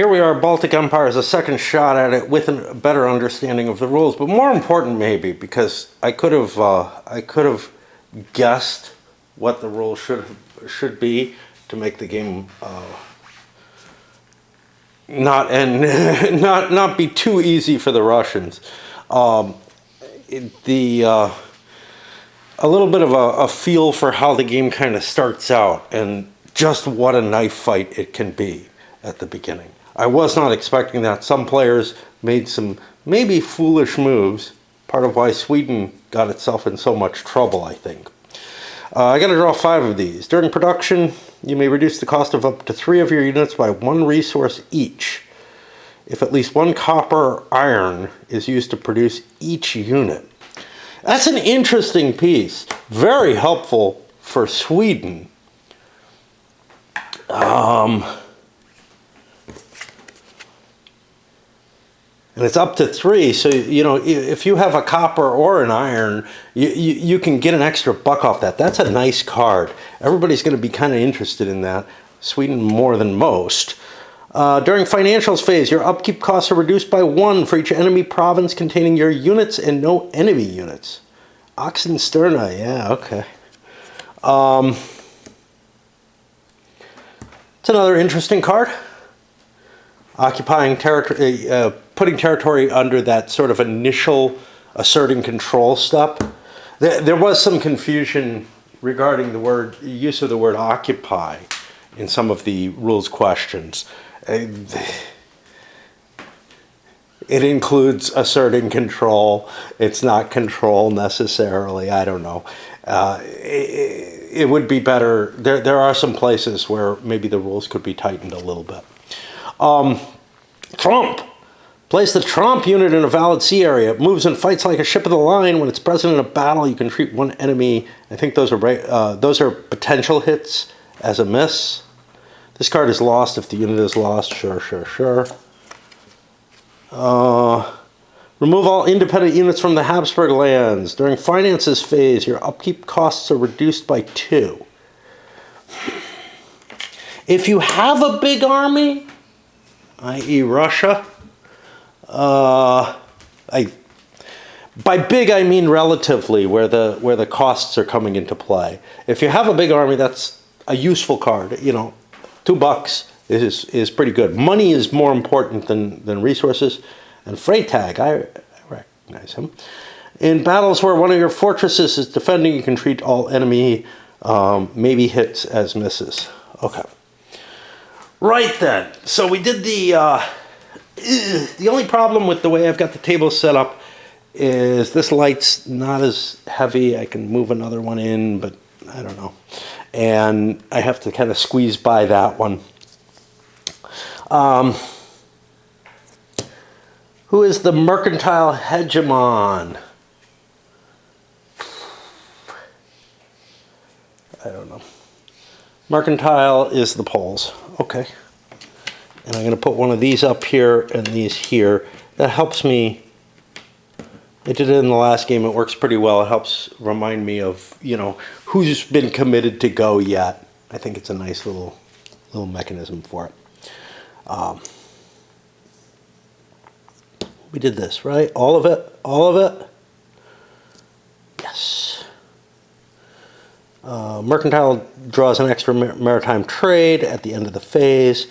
Here we are, Baltic Empires, a second shot at it with a better understanding of the rules, but more important maybe, because I could have guessed what the rules should be to make the game not be too easy for the Russians. A little bit of a feel for how the game kind of starts out and just what a knife fight it can be at the beginning. I was not expecting that. Some players made some maybe foolish moves, part of why Sweden got itself in so much trouble, I think. I got to draw 5 of these. During production, you may reduce the cost of up to 3 of your units by 1 resource each, if at least 1 copper or iron is used to produce each unit. That's an interesting piece. Very helpful for Sweden. And it's up to 3, so you know, if you have a copper or an iron, you can get an extra buck off that. That's a nice card. Everybody's going to be kind of interested in that. Sweden more than most. During financials phase, your upkeep costs are reduced by 1 for each enemy province containing your units and no enemy units. Oxenstierna, yeah, okay. It's another interesting card. Occupying territory, putting territory under that sort of initial asserting control step. There was some confusion regarding the use of the word occupy in some of the rules questions. It includes asserting control. It's not control necessarily. I don't know. It would be better. There are some places where maybe the rules could be tightened a little bit. Trump. Place the Trump unit in a valid sea area. It moves and fights like a ship of the line. When it's present in a battle, you can treat 1 enemy. I think those are potential hits as a miss. This card is lost if the unit is lost. Sure. Remove all independent units from the Habsburg lands. During finances phase, your upkeep costs are reduced by 2. If you have a big army, i.e. Russia, by big I mean relatively, where the costs are coming into play. If you have a big army, that's a useful card. You know, $2 is pretty good. Money is more important than resources. And Freytag, I recognize him. In battles where one of your fortresses is defending, you can treat all enemy maybe hits as misses. Okay. Right then. So we did the only problem with the way I've got the table set up is this light's not as heavy. I can move another one in, but I don't know. And I have to kind of squeeze by that one. Who is the mercantile hegemon? I don't know. Mercantile is the Poles. Okay. And I'm going to put one of these up here and these here. That helps me. I did it in the last game. It works pretty well. It helps remind me of, you know, who's been committed to go yet. I think it's a nice little mechanism for it. We did this, right? All of it? All of it? Yes. Mercantile draws an extra maritime trade at the end of the phase.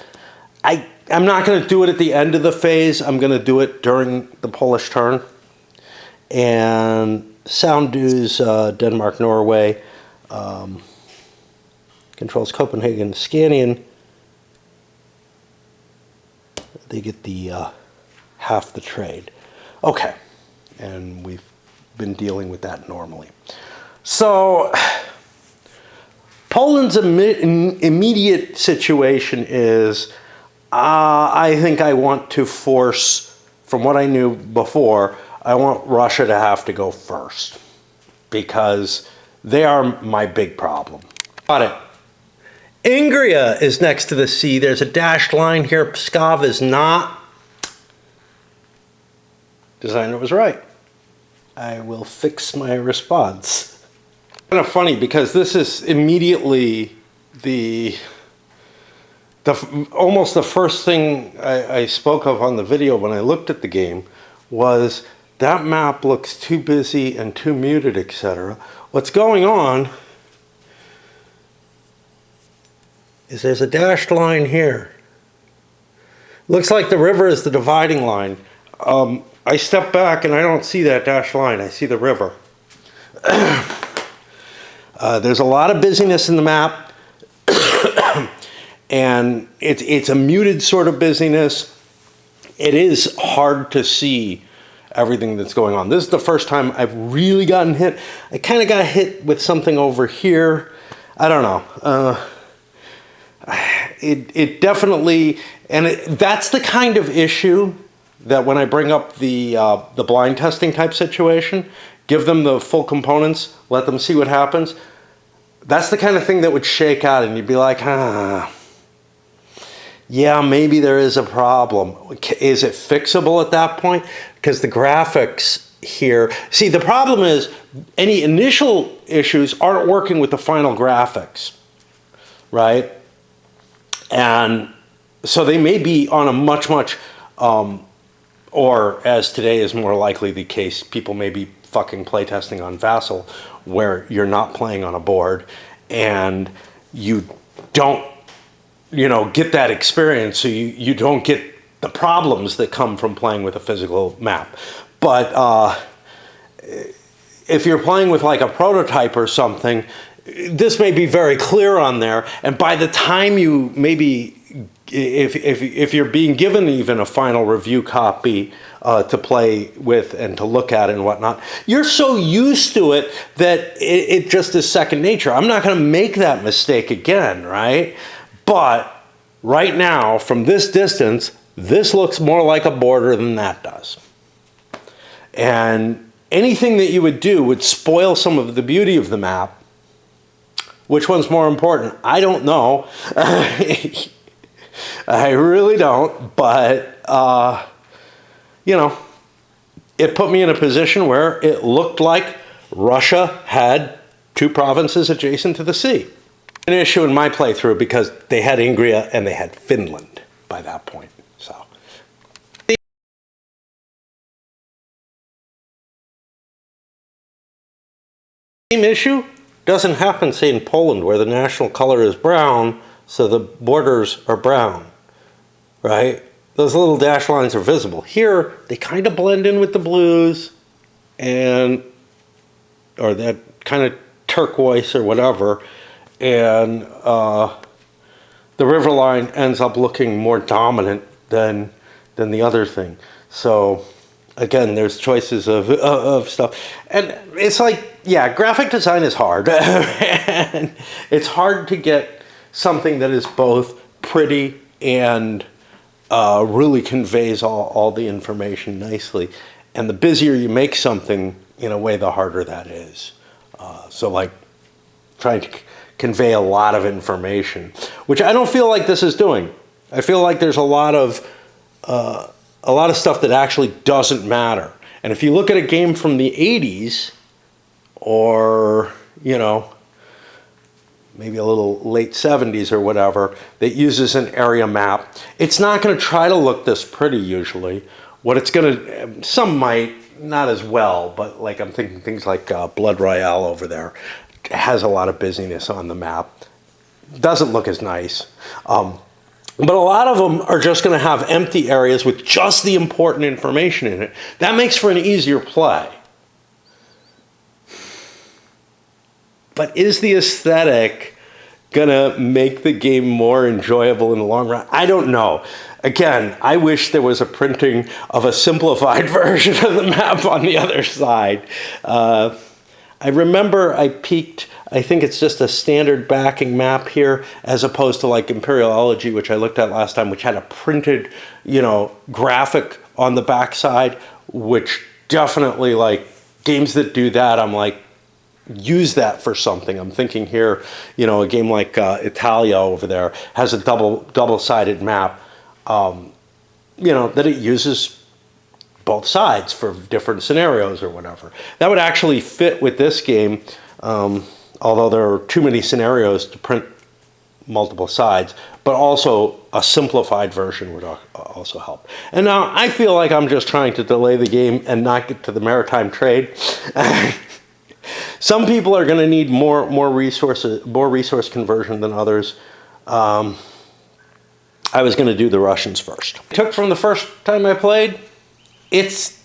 I'm not going to do it at the end of the phase. I'm going to do it during the Polish turn. And Sound dues Denmark, Norway. Controls Copenhagen, Scanian. They get the half the trade. Okay. And we've been dealing with that normally. So Poland's immediate situation is, I think I want to force, from what I knew before, I want Russia to have to go first because they are my big problem. Got it. Ingria is next to the sea. There's a dashed line here. Pskov is not. Designer was right. I will fix my response. Kind of funny because this is immediately the almost the first thing I spoke of on the video when I looked at the game was that map looks too busy and too muted, etc. What's going on is there's a dashed line here. Looks like the river is the dividing line. I step back and I don't see that dashed line. I see the river. There's a lot of busyness in the map. And it's a muted sort of busyness. It is hard to see everything that's going on. This is the first time I've really gotten hit. I kind of got hit with something over here. I don't know. It definitely, and that's the kind of issue that when I bring up the blind testing type situation, give them the full components, let them see what happens. That's the kind of thing that would shake out and you'd be like, yeah, maybe there is a problem. Is it fixable at that point? Because the graphics here, see, the problem is any initial issues aren't working with the final graphics, right? And so they may be on a much, or as today is more likely the case, people may be fucking playtesting on Vassal where you're not playing on a board and you don't, get that experience, so you don't get the problems that come from playing with a physical map. But if you're playing with like a prototype or something, this may be very clear on there, and by the time you maybe, if you're being given even a final review copy to play with and to look at and whatnot, you're so used to it that it just is second nature. I'm not going to make that mistake again, right? But right now, from this distance, this looks more like a border than that does. And anything that you would do would spoil some of the beauty of the map. Which one's more important? I don't know. I really don't. But, it put me in a position where it looked like Russia had two provinces adjacent to the sea. An issue in my playthrough because they had Ingria and they had Finland by that point. So same issue doesn't happen, say, in Poland where the national color is brown, so the borders are brown, right? Those little dash lines are visible. Here, they kind of blend in with the blues or that kind of turquoise or whatever. And the river line ends up looking more dominant than the other thing. So again, there's choices of stuff, and it's like, yeah, graphic design is hard, and it's hard to get something that is both pretty and really conveys all the information nicely. And the busier you make something, in a way, the harder that is. So like trying to convey a lot of information, which I don't feel like this is doing. I feel like there's a lot of stuff that actually doesn't matter. And if you look at a game from the 80s, or maybe a little late 70s or whatever, that uses an area map, it's not going to try to look this pretty usually. What it's going to, some might, not as well, but like I'm thinking things like Blood Royale over there, has a lot of busyness on the map. Doesn't look as nice. But a lot of them are just going to have empty areas with just the important information in it. That makes for an easier play. But is the aesthetic going to make the game more enjoyable in the long run? I don't know. Again, I wish there was a printing of a simplified version of the map on the other side. I remember I peeked, I think it's just a standard backing map here, as opposed to like Imperiology, which I looked at last time, which had a printed, graphic on the backside, which definitely, like, games that do that, I'm like, use that for something. I'm thinking here, a game like Italia over there has a double-sided map, that it uses both sides for different scenarios or whatever. That would actually fit with this game, although there are too many scenarios to print multiple sides, but also a simplified version would also help. And now I feel like I'm just trying to delay the game and not get to the maritime trade. Some people are going to need more resource conversion than others. I was going to do the Russians first. Took from the first time I played, it's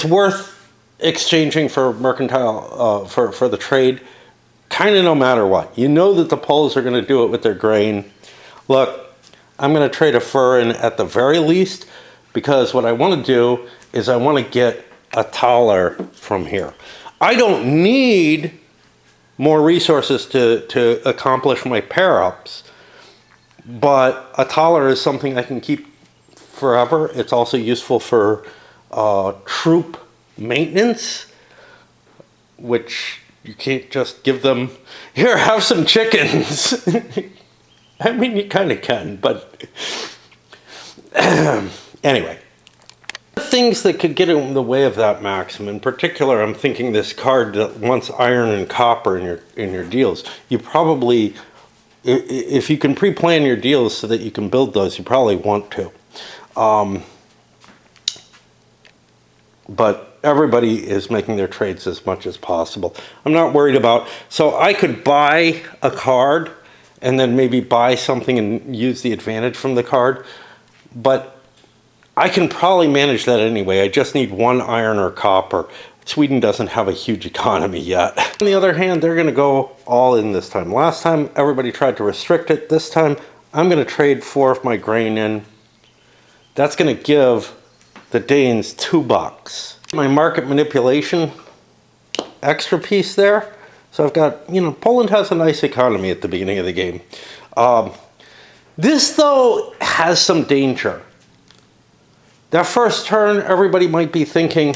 worth exchanging for mercantile for the trade, kind of no matter what. You know that the Poles are going to do it with their grain. Look, I'm going to trade a fur in at the very least, because what I want to do is I want to get a thaler from here. I don't need more resources to accomplish my pair-ups, but a thaler is something I can keep forever. It's also useful for troop maintenance, which you can't just give them, here, have some chickens. I mean, you kind of can, but anyway. Things that could get in the way of that, Maxim, in particular, I'm thinking this card that wants iron and copper in your deals. You probably, if you can pre-plan your deals so that you can build those, you probably want to. But everybody is making their trades as much as possible. I'm not worried about, so I could buy a card and then maybe buy something and use the advantage from the card, but I can probably manage that anyway. I just need one iron or copper. Sweden doesn't have a huge economy yet. On the other hand, they're going to go all in this time. Last time, everybody tried to restrict it. This time, I'm going to trade 4 of my grain in. That's going to give the Danes $2. My market manipulation extra piece there. So I've got, Poland has a nice economy at the beginning of the game. This, though, has some danger. That first turn, everybody might be thinking,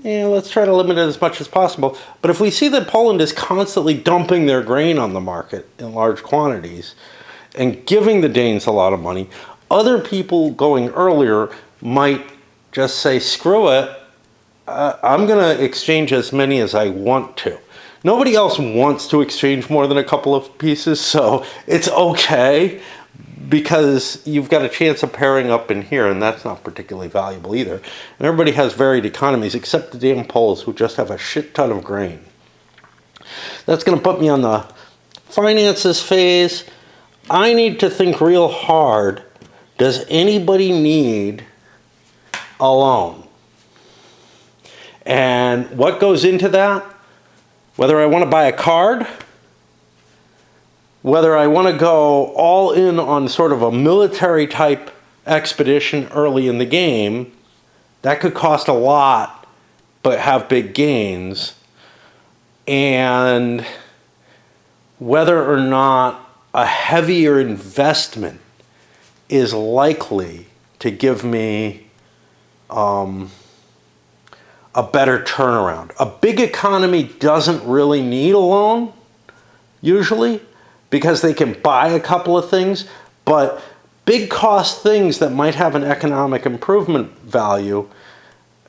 yeah, let's try to limit it as much as possible. But if we see that Poland is constantly dumping their grain on the market in large quantities and giving the Danes a lot of money, other people going earlier might just say, screw it, I'm going to exchange as many as I want to. Nobody else wants to exchange more than a couple of pieces, so it's okay, because you've got a chance of pairing up in here, and that's not particularly valuable either. And everybody has varied economies, except the damn Poles, who just have a shit ton of grain. That's going to put me on the finances phase. I need to think real hard. Does anybody need a loan? And what goes into that? Whether I want to buy a card, whether I want to go all in on sort of a military type expedition early in the game, that could cost a lot but have big gains, and whether or not a heavier investment is likely to give me a better turnaround. A big economy doesn't really need a loan, usually, because they can buy a couple of things, but big cost things that might have an economic improvement value,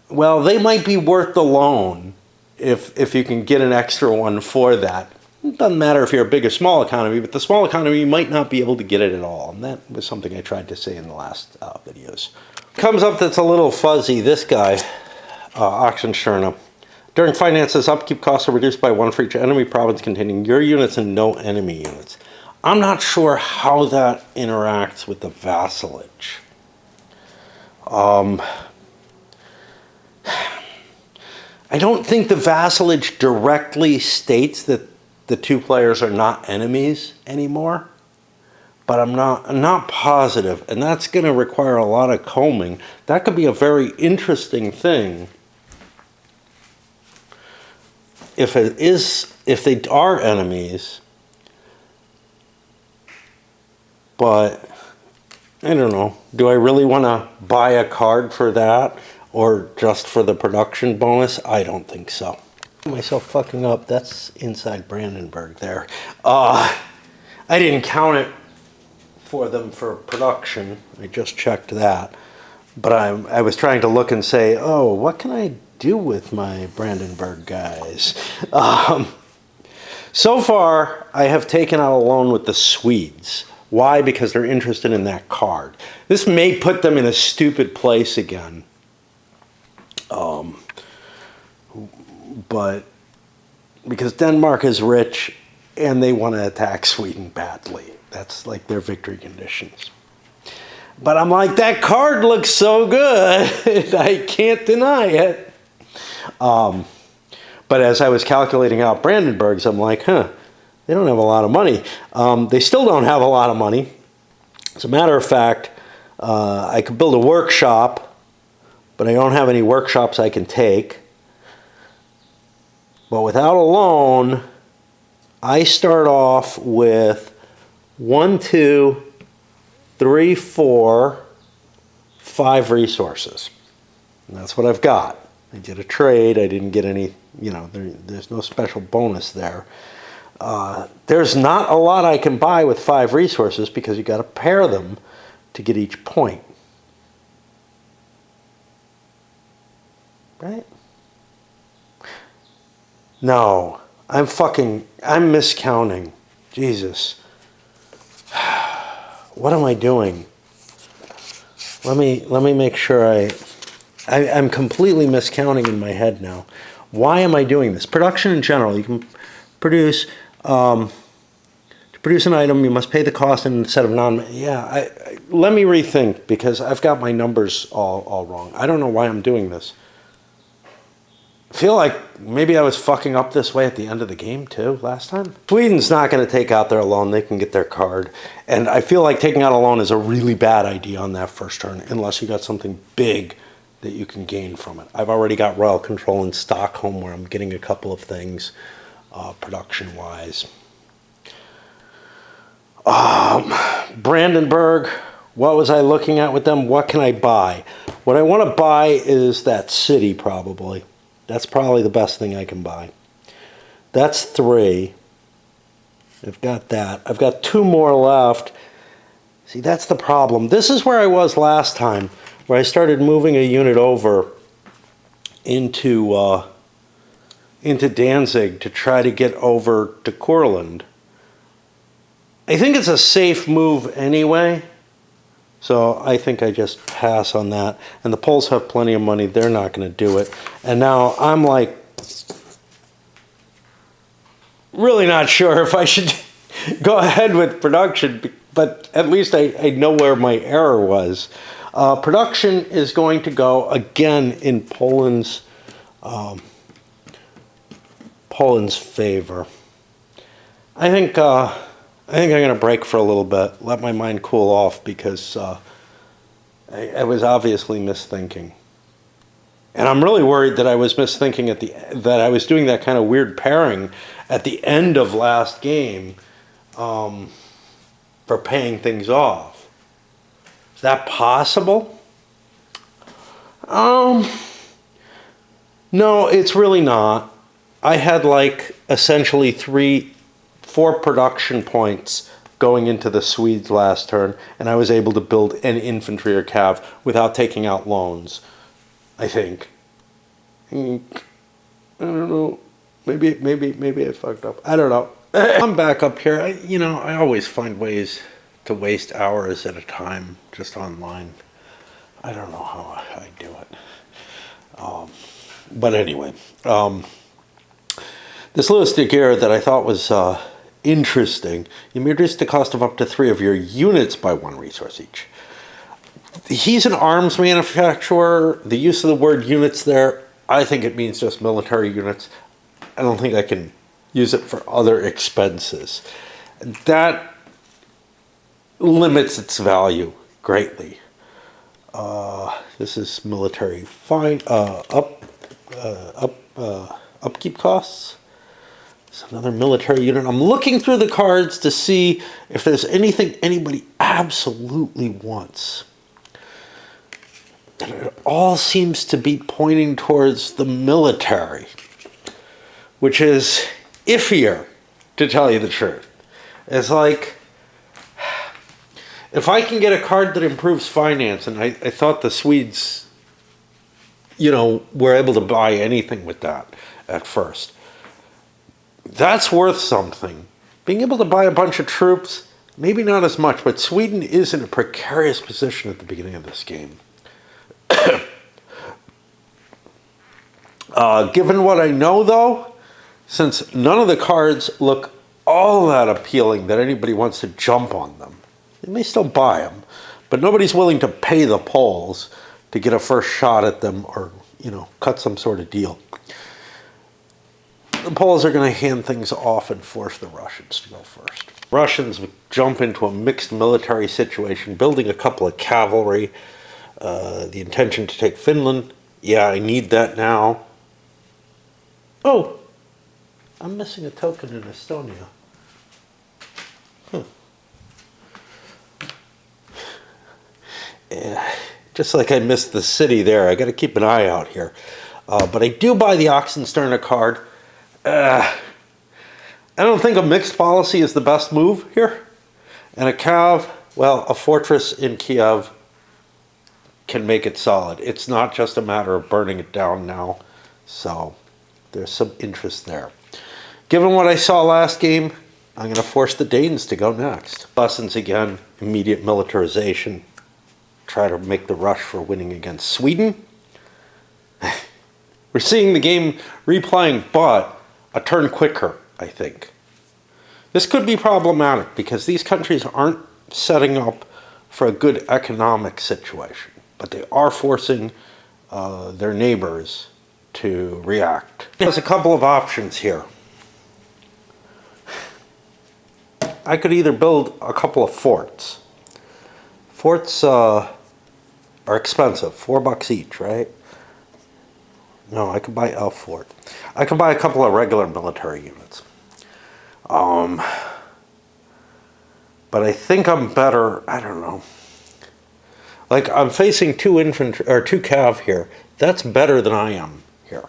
well, they might be worth the loan if you can get an extra one for that. It doesn't matter if you're a big or small economy, but the small economy might not be able to get it at all, and that was something I tried to say in the last videos. Comes up that's a little fuzzy, this guy, Oxenstierna. During finances, upkeep costs are reduced by 1 for each enemy province containing your units and no enemy units. I'm not sure how that interacts with the vassalage. I don't think the vassalage directly states that the two players are not enemies anymore, but I'm not positive, and that's going to require a lot of combing. That could be a very interesting thing if they are enemies, but I don't know. Do I really want to buy a card for that, or just for the production bonus? I don't think so. Myself fucking up. That's inside Brandenburg there. I didn't count it for them for production. I just checked that. But I was trying to look and say, oh, what can I do with my Brandenburg guys? So far, I have taken out a loan with the Swedes. Why? Because they're interested in that card. This may put them in a stupid place again. But because Denmark is rich and they want to attack Sweden badly. That's like their victory conditions. But I'm like, that card looks so good. I can't deny it. But as I was calculating out Brandenburg's, I'm like, they don't have a lot of money. They still don't have a lot of money. As a matter of fact, I could build a workshop, but I don't have any workshops I can take. But without a loan, I start off with 1, 2, 3, 4, 5 resources. And that's what I've got. I did a trade. I didn't get any, there's no special bonus there. There's not a lot I can buy with 5 resources because you got to pair them to get each point. Right? No, I'm miscounting. Jesus. What am I doing? Let me make sure I'm completely miscounting in my head now. Why am I doing this? Production in general, you can produce, to produce an item, you must pay the cost instead of let me rethink because I've got my numbers all wrong. I don't know why I'm doing this. I feel like maybe I was fucking up this way at the end of the game too last time. Sweden's not going to take out their loan. They can get their card. And I feel like taking out a loan is a really bad idea on that first turn unless you got something big that you can gain from it. I've already got royal control in Stockholm where I'm getting a couple of things production-wise. Brandenburg, what was I looking at with them? What can I buy? What I want to buy is that city probably. That's probably the best thing I can buy. That's 3. I've got that. I've got 2 more left. See, that's the problem. This is where I was last time, where I started moving a unit over into Danzig to try to get over to Courland. I think it's a safe move anyway. So I think I just pass on that. And the Poles have plenty of money. They're not going to do it. And now I'm like really not sure if I should go ahead with production. But at least I know where my error was. Production is going to go again in Poland's favor. I think I'm going to break for a little bit, let my mind cool off because I was obviously misthinking. And I'm really worried that I was misthinking that I was doing that kind of weird pairing at the end of last game for paying things off. Is that possible? No, it's really not. I had like essentially 4 production points going into the Swedes last turn, and I was able to build an infantry or cav without taking out loans, I think. I don't know. Maybe I fucked up. I don't know. I'm back up here. I always find ways to waste hours at a time just online. I don't know how I do it. But anyway, this Louis de Geer that I thought was interesting. You may reduce the cost of up to 3 of your units by 1 resource each. He's an arms manufacturer. The use of the word units there, I think it means just military units. I don't think I can use it for other expenses. That limits its value greatly. This is military upkeep costs. It's another military unit. I'm looking through the cards to see if there's anything anybody absolutely wants. And it all seems to be pointing towards the military, which is iffier, to tell you the truth. It's like, if I can get a card that improves finance, and I thought the Swedes, were able to buy anything with that at first. That's worth something. Being able to buy a bunch of troops, maybe not as much, but Sweden is in a precarious position at the beginning of this game. Given what I know, though, since none of the cards look all that appealing that anybody wants to jump on them, they may still buy them, but nobody's willing to pay the Poles to get a first shot at them or, cut some sort of deal. The Poles are going to hand things off and force the Russians to go first. Russians jump into a mixed military situation, building a couple of cavalry. The intention to take Finland. Yeah, I need that now. Oh, I'm missing a token in Estonia. Yeah, just like I missed the city there, I got to keep an eye out here. But I do buy the Oxenstierna card. I don't think a mixed policy is the best move here. And a cav, well, a fortress in Kiev can make it solid. It's not just a matter of burning it down now. So there's some interest there. Given what I saw last game, I'm going to force the Danes to go next. Lessons again, immediate militarization. Try to make the rush for winning against Sweden. We're seeing the game replaying, but a turn quicker, I think. This could be problematic because these countries aren't setting up for a good economic situation, but they are forcing their neighbors to react. There's a couple of options here. I could either build a couple of forts. Forts are expensive, $4 each, right? No, I could buy a fort. I could buy a couple of regular military units. But I think I'm better, I don't know. Like, I'm facing two cav here. That's better than I am here.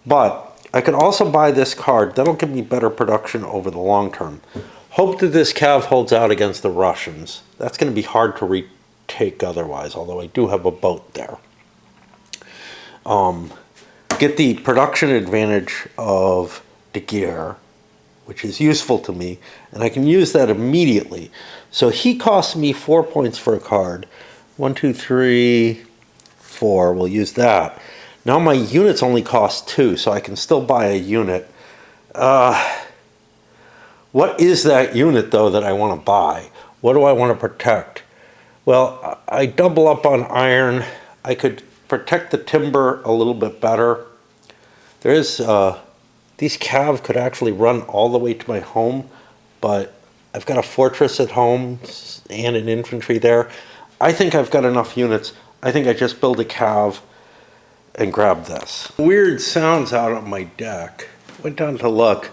But I could also buy this card. That'll give me better production over the long term. Hope that this cav holds out against the Russians. That's going to be hard to retake otherwise, although I do have a boat there. Get the production advantage of De Geer, which is useful to me, and I can use that immediately. So he costs me 4 points for a card. 1, 2, 3, 4. We'll use that. Now my units only cost 2, so I can still buy a unit. What is that unit, though, that I want to buy? What do I want to protect? Well, I double up on iron. I could protect the timber a little bit better. There is, these cav could actually run all the way to my home, but I've got a fortress at home and an infantry there. I think I've got enough units. I think I just build a cav and grab this. Weird sounds out on my deck. Went down to look.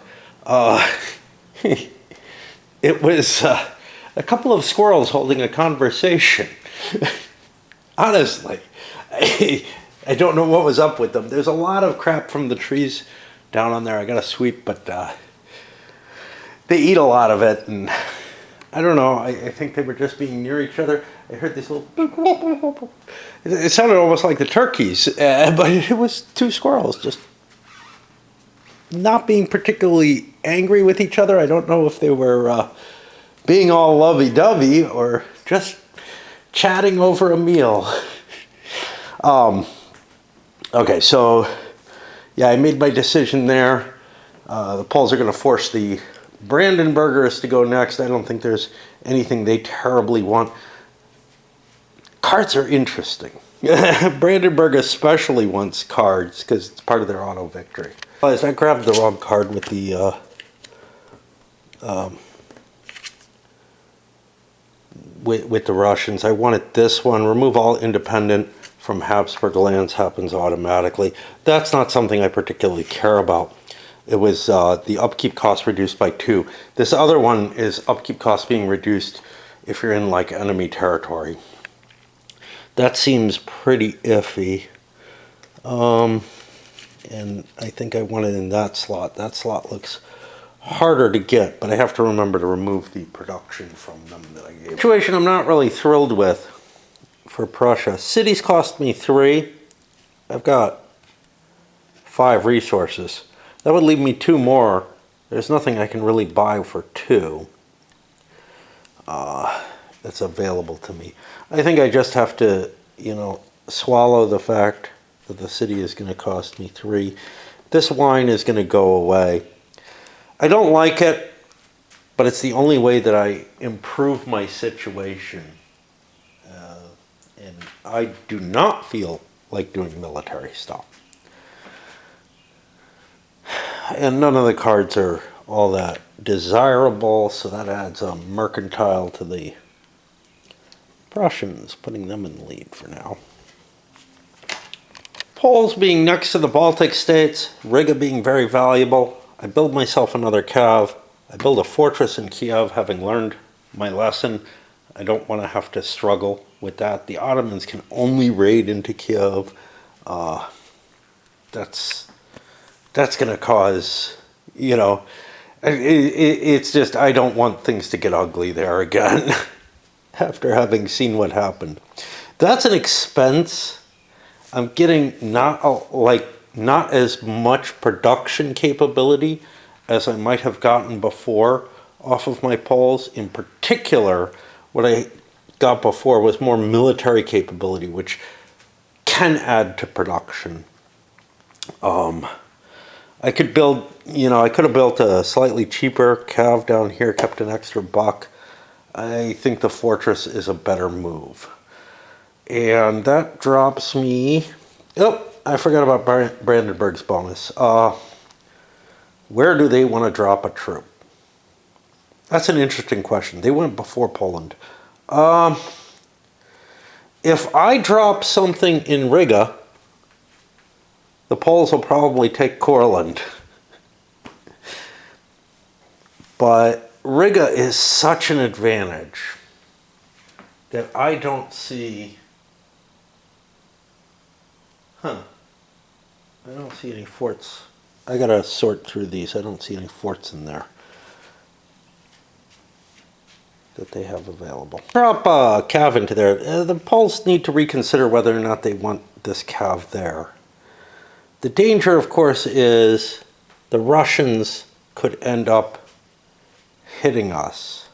It was a couple of squirrels holding a conversation. Honestly, I don't know what was up with them. There's a lot of crap from the trees down on there. I got to sweep, but they eat a lot of it, and I don't know. I think they were just being near each other. I heard this little... It sounded almost like the turkeys, but it was two squirrels just not being particularly angry with each other. I don't know if they were being all lovey-dovey or just chatting over a meal. Okay, so yeah, I made my decision there. The Poles are going to force the Brandenburgers to go next. I don't think there's anything they terribly want. Cards are interesting. Brandenburg especially wants cards because it's part of their auto victory. I grabbed the wrong card with the with the Russians. I wanted this one. Remove all independent from Habsburg lands happens automatically. That's not something I particularly care about. It was the upkeep cost reduced by 2. This other one is upkeep cost being reduced if you're in like enemy territory. That seems pretty iffy. And I think I want it in that slot. That slot looks harder to get, but I have to remember to remove the production from them that I gave. Situation I'm not really thrilled with for Prussia. Cities cost me 3. I've got 5 resources. That would leave me 2 more. There's nothing I can really buy for 2 that's available to me. I think I just have to, swallow the fact that the city is going to cost me 3. This wine is going to go away. I don't like it, but it's the only way that I improve my situation. And I do not feel like doing military stuff. And none of the cards are all that desirable, so that adds a mercantile to the Prussians, putting them in the lead for now. Poles being next to the Baltic states, Riga being very valuable. I build myself another cav. I build a fortress in Kiev, having learned my lesson. I don't want to have to struggle with that. The Ottomans can only raid into Kiev. That's going to cause, it's just, I don't want things to get ugly there again after having seen what happened. That's an expense. I'm getting not as much production capability as I might have gotten before off of my poles. In particular, what I got before was more military capability, which can add to production. I could build, I could have built a slightly cheaper cav down here, kept an extra buck. I think the fortress is a better move. And that drops me... Oh, I forgot about Brandenburg's bonus. Where do they want to drop a troop? That's an interesting question. They went before Poland. If I drop something in Riga, the Poles will probably take Courland. But Riga is such an advantage that I don't see... I don't see any forts. I gotta sort through these. I don't see any forts in there that they have available. Drop a cav into there. The Poles need to reconsider whether or not they want this cav there. The danger, of course, is the Russians could end up hitting us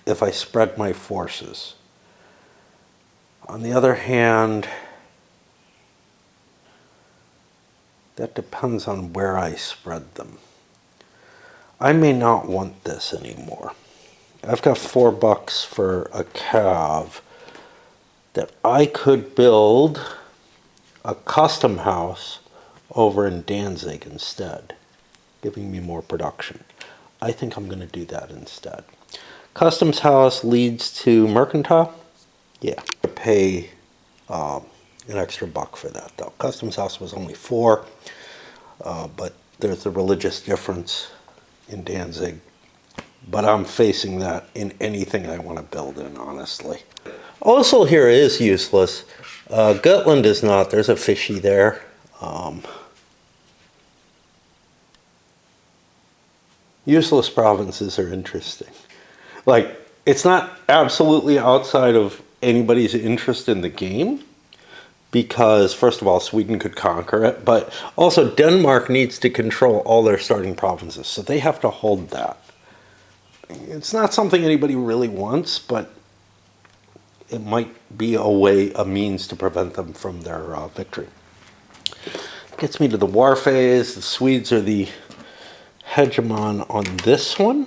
if I spread my forces. On the other hand, that depends on where I spread them. I may not want this anymore. I've got $4 for a cav that I could build a custom house over in Danzig instead, giving me more production. I think I'm going to do that instead. Customs house leads to mercantile. Yeah, I pay an extra $1 for that though. Customs house was only 4, but there's a religious difference in Danzig. But I'm facing that in anything I want to build in, honestly. Also here is useless. Gutland is not. There's a fishy there. Useless provinces are interesting. Like, it's not absolutely outside of anybody's interest in the game, because first of all, Sweden could conquer it, but also Denmark needs to control all their starting provinces, so they have to hold that. It's not something anybody really wants, but it might be a means to prevent them from their victory. Gets me to the war phase. The Swedes are the hegemon on this one.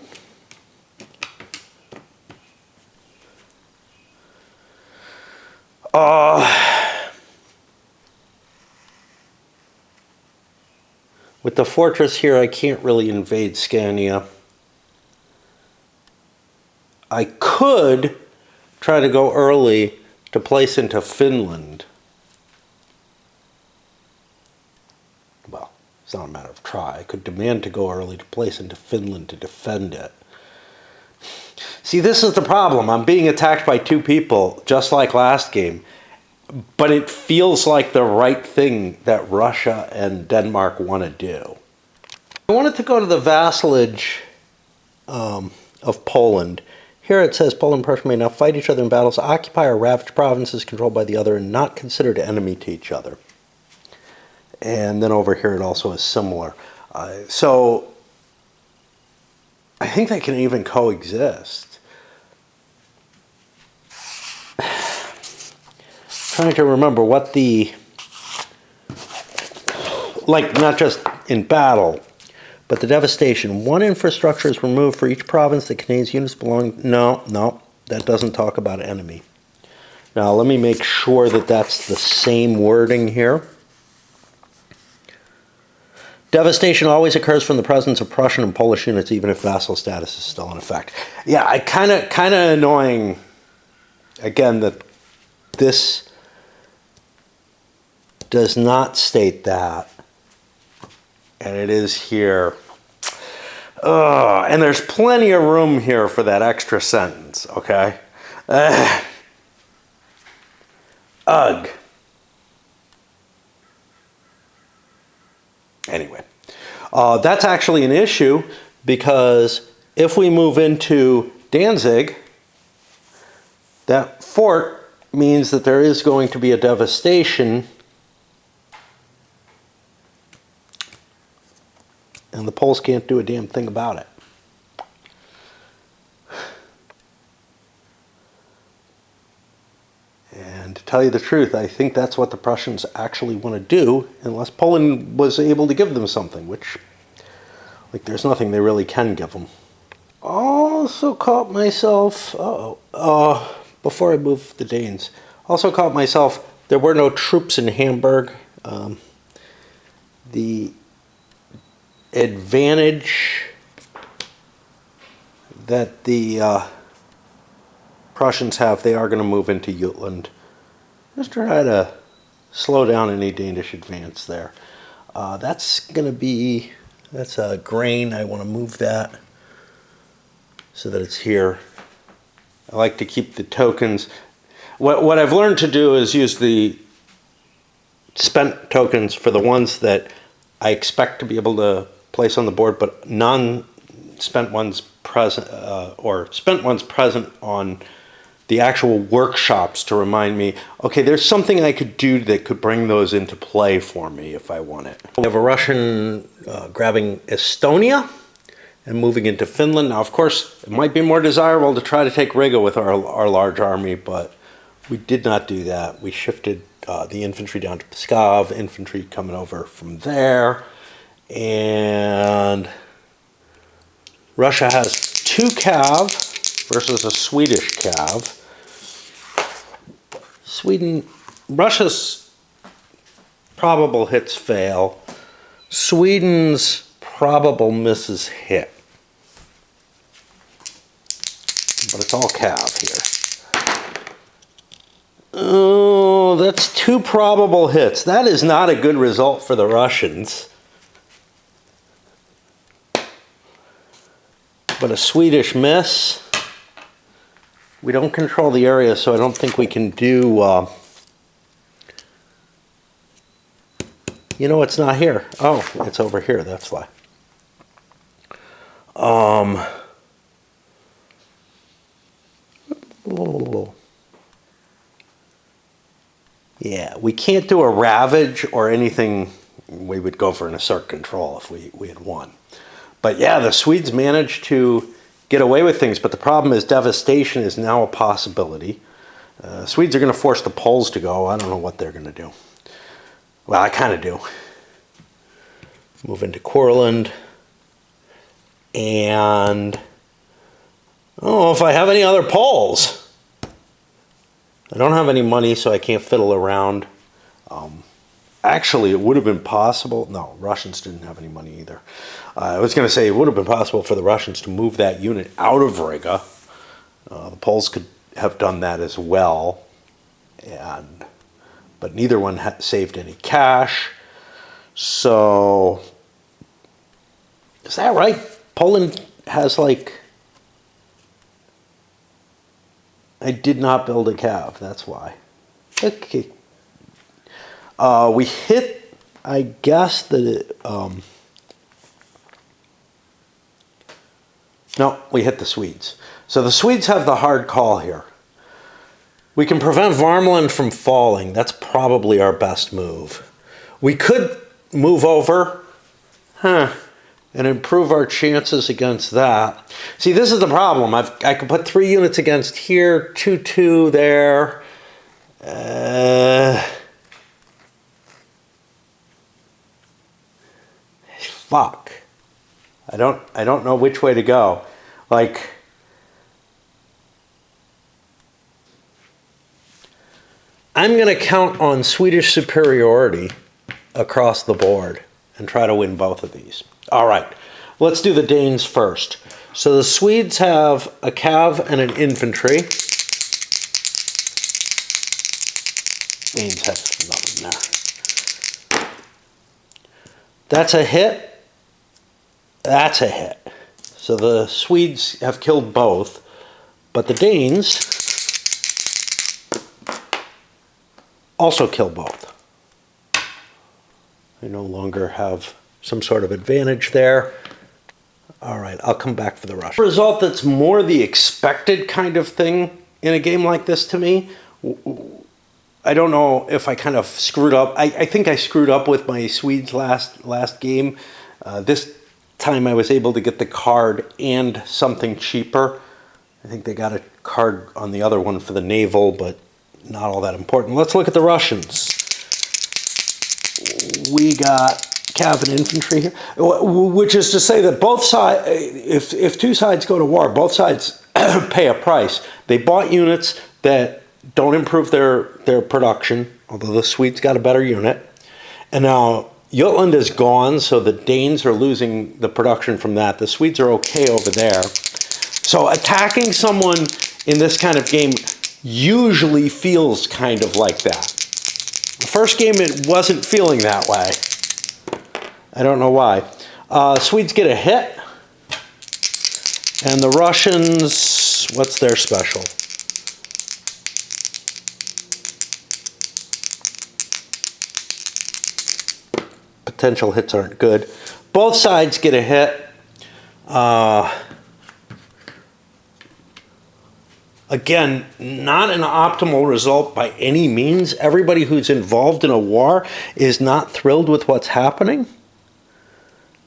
With the fortress here, I can't really invade Scania. I could try to go early to place into Finland. Well, it's not a matter of try. I could demand to go early to place into Finland to defend it. See, this is the problem. I'm being attacked by 2 people, just like last game. But it feels like the right thing that Russia and Denmark want to do. I wanted to go to the vassalage of Poland. Here it says Poland and Prussia may now fight each other in battles, occupy or ravage provinces controlled by the other, and not considered enemy to each other. And then over here it also is similar. So I think they can even coexist. Trying to remember what the, like, not just in battle, but the devastation. One infrastructure is removed for each province that contains units belonging. No, that doesn't talk about enemy. Now let me make sure that that's the same wording here. Devastation always occurs from the presence of Prussian and Polish units, even if vassal status is still in effect. Yeah, I kind of annoying. Again, that this does not state that, and it is here. And there's plenty of room here for that extra sentence. Okay. Ugh. Anyway, that's actually an issue, because if we move into Danzig, that fort means that there is going to be a devastation, and the Poles can't do a damn thing about it. And to tell you the truth, I think that's what the Prussians actually want to do, unless Poland was able to give them something, which, like, there's nothing they really can give them. Also caught myself, before I move the Danes, also caught myself, there were no troops in Hamburg. The advantage that the Prussians have, they are going to move into Jutland. Just try to slow down any Danish advance there. That's going to be, that's a grain. I want to move that so that it's here. I like to keep the tokens. What I've learned to do is use the spent tokens for the ones that I expect to be able to place on the board, but non-spent ones present, or spent ones present on the actual workshops, to remind me, okay, there's something I could do that could bring those into play for me if I want it. We have a Russian grabbing Estonia and moving into Finland. Now, of course, it might be more desirable to try to take Riga with our large army, but we did not do that. We shifted the infantry down to Pskov, infantry coming over from there, and Russia has 2 cav versus a Swedish cav. Russia's probable hits fail. Sweden's probable misses hit. But it's all cav here. Oh, that's 2 probable hits. That is not a good result for the Russians. But a Swedish miss. We don't control the area, so I don't think we can do... you know, it's not here. Oh, it's over here, that's why. Yeah, we can't do a ravage or anything. We would go for an assert control if we had won. But yeah, the Swedes managed to get away with things, but the problem is devastation is now a possibility. Swedes are going to force the Poles to go. I don't know what they're going to do. Well, I kind of do. Move into Courland. And I don't know if I have any other Poles. I don't have any money, so I can't fiddle around. Actually, it would have been possible. No, Russians didn't have any money either. I was going to say it would have been possible for the Russians to move that unit out of Riga. The Poles could have done that as well, but neither one saved any cash. So, is that right? Poland has, like, I did not build a cav, that's why. Okay. We hit, I guess, no, we hit the Swedes. So the Swedes have the hard call here. We can prevent Varmland from falling. That's probably our best move. We could move over, and improve our chances against that. See, this is the problem. I could put 3 units against here, 2 there. Fuck. I don't know which way to go. Like, I'm going to count on Swedish superiority across the board and try to win both of these. All right, let's do the Danes first. So the Swedes have a cav and an infantry. Danes have nothing there. That's a hit. That's a hit. So the Swedes have killed both, but the Danes also kill both. They no longer have some sort of advantage there. All right, I'll come back for the Russians. Result that's more the expected kind of thing in a game like this to me. I don't know if I kind of screwed up. I think I screwed up with my Swedes last game. This time I was able to get the card and something cheaper. I think they got a card on the other one for the naval, but not all that important. Let's look at the Russians. We got cav and infantry here, which is to say that both sides, if 2 sides go to war, both sides pay a price. They bought units that don't improve their production, although the Swedes got a better unit. And now Jutland is gone, so the Danes are losing the production from that. The Swedes are okay over there. So attacking someone in this kind of game usually feels kind of like that. The first game, it wasn't feeling that way. I don't know why. Swedes get a hit. And the Russians, what's their special? Potential hits aren't good. Both sides get a hit. Again, not an optimal result by any means. Everybody who's involved in a war is not thrilled with what's happening.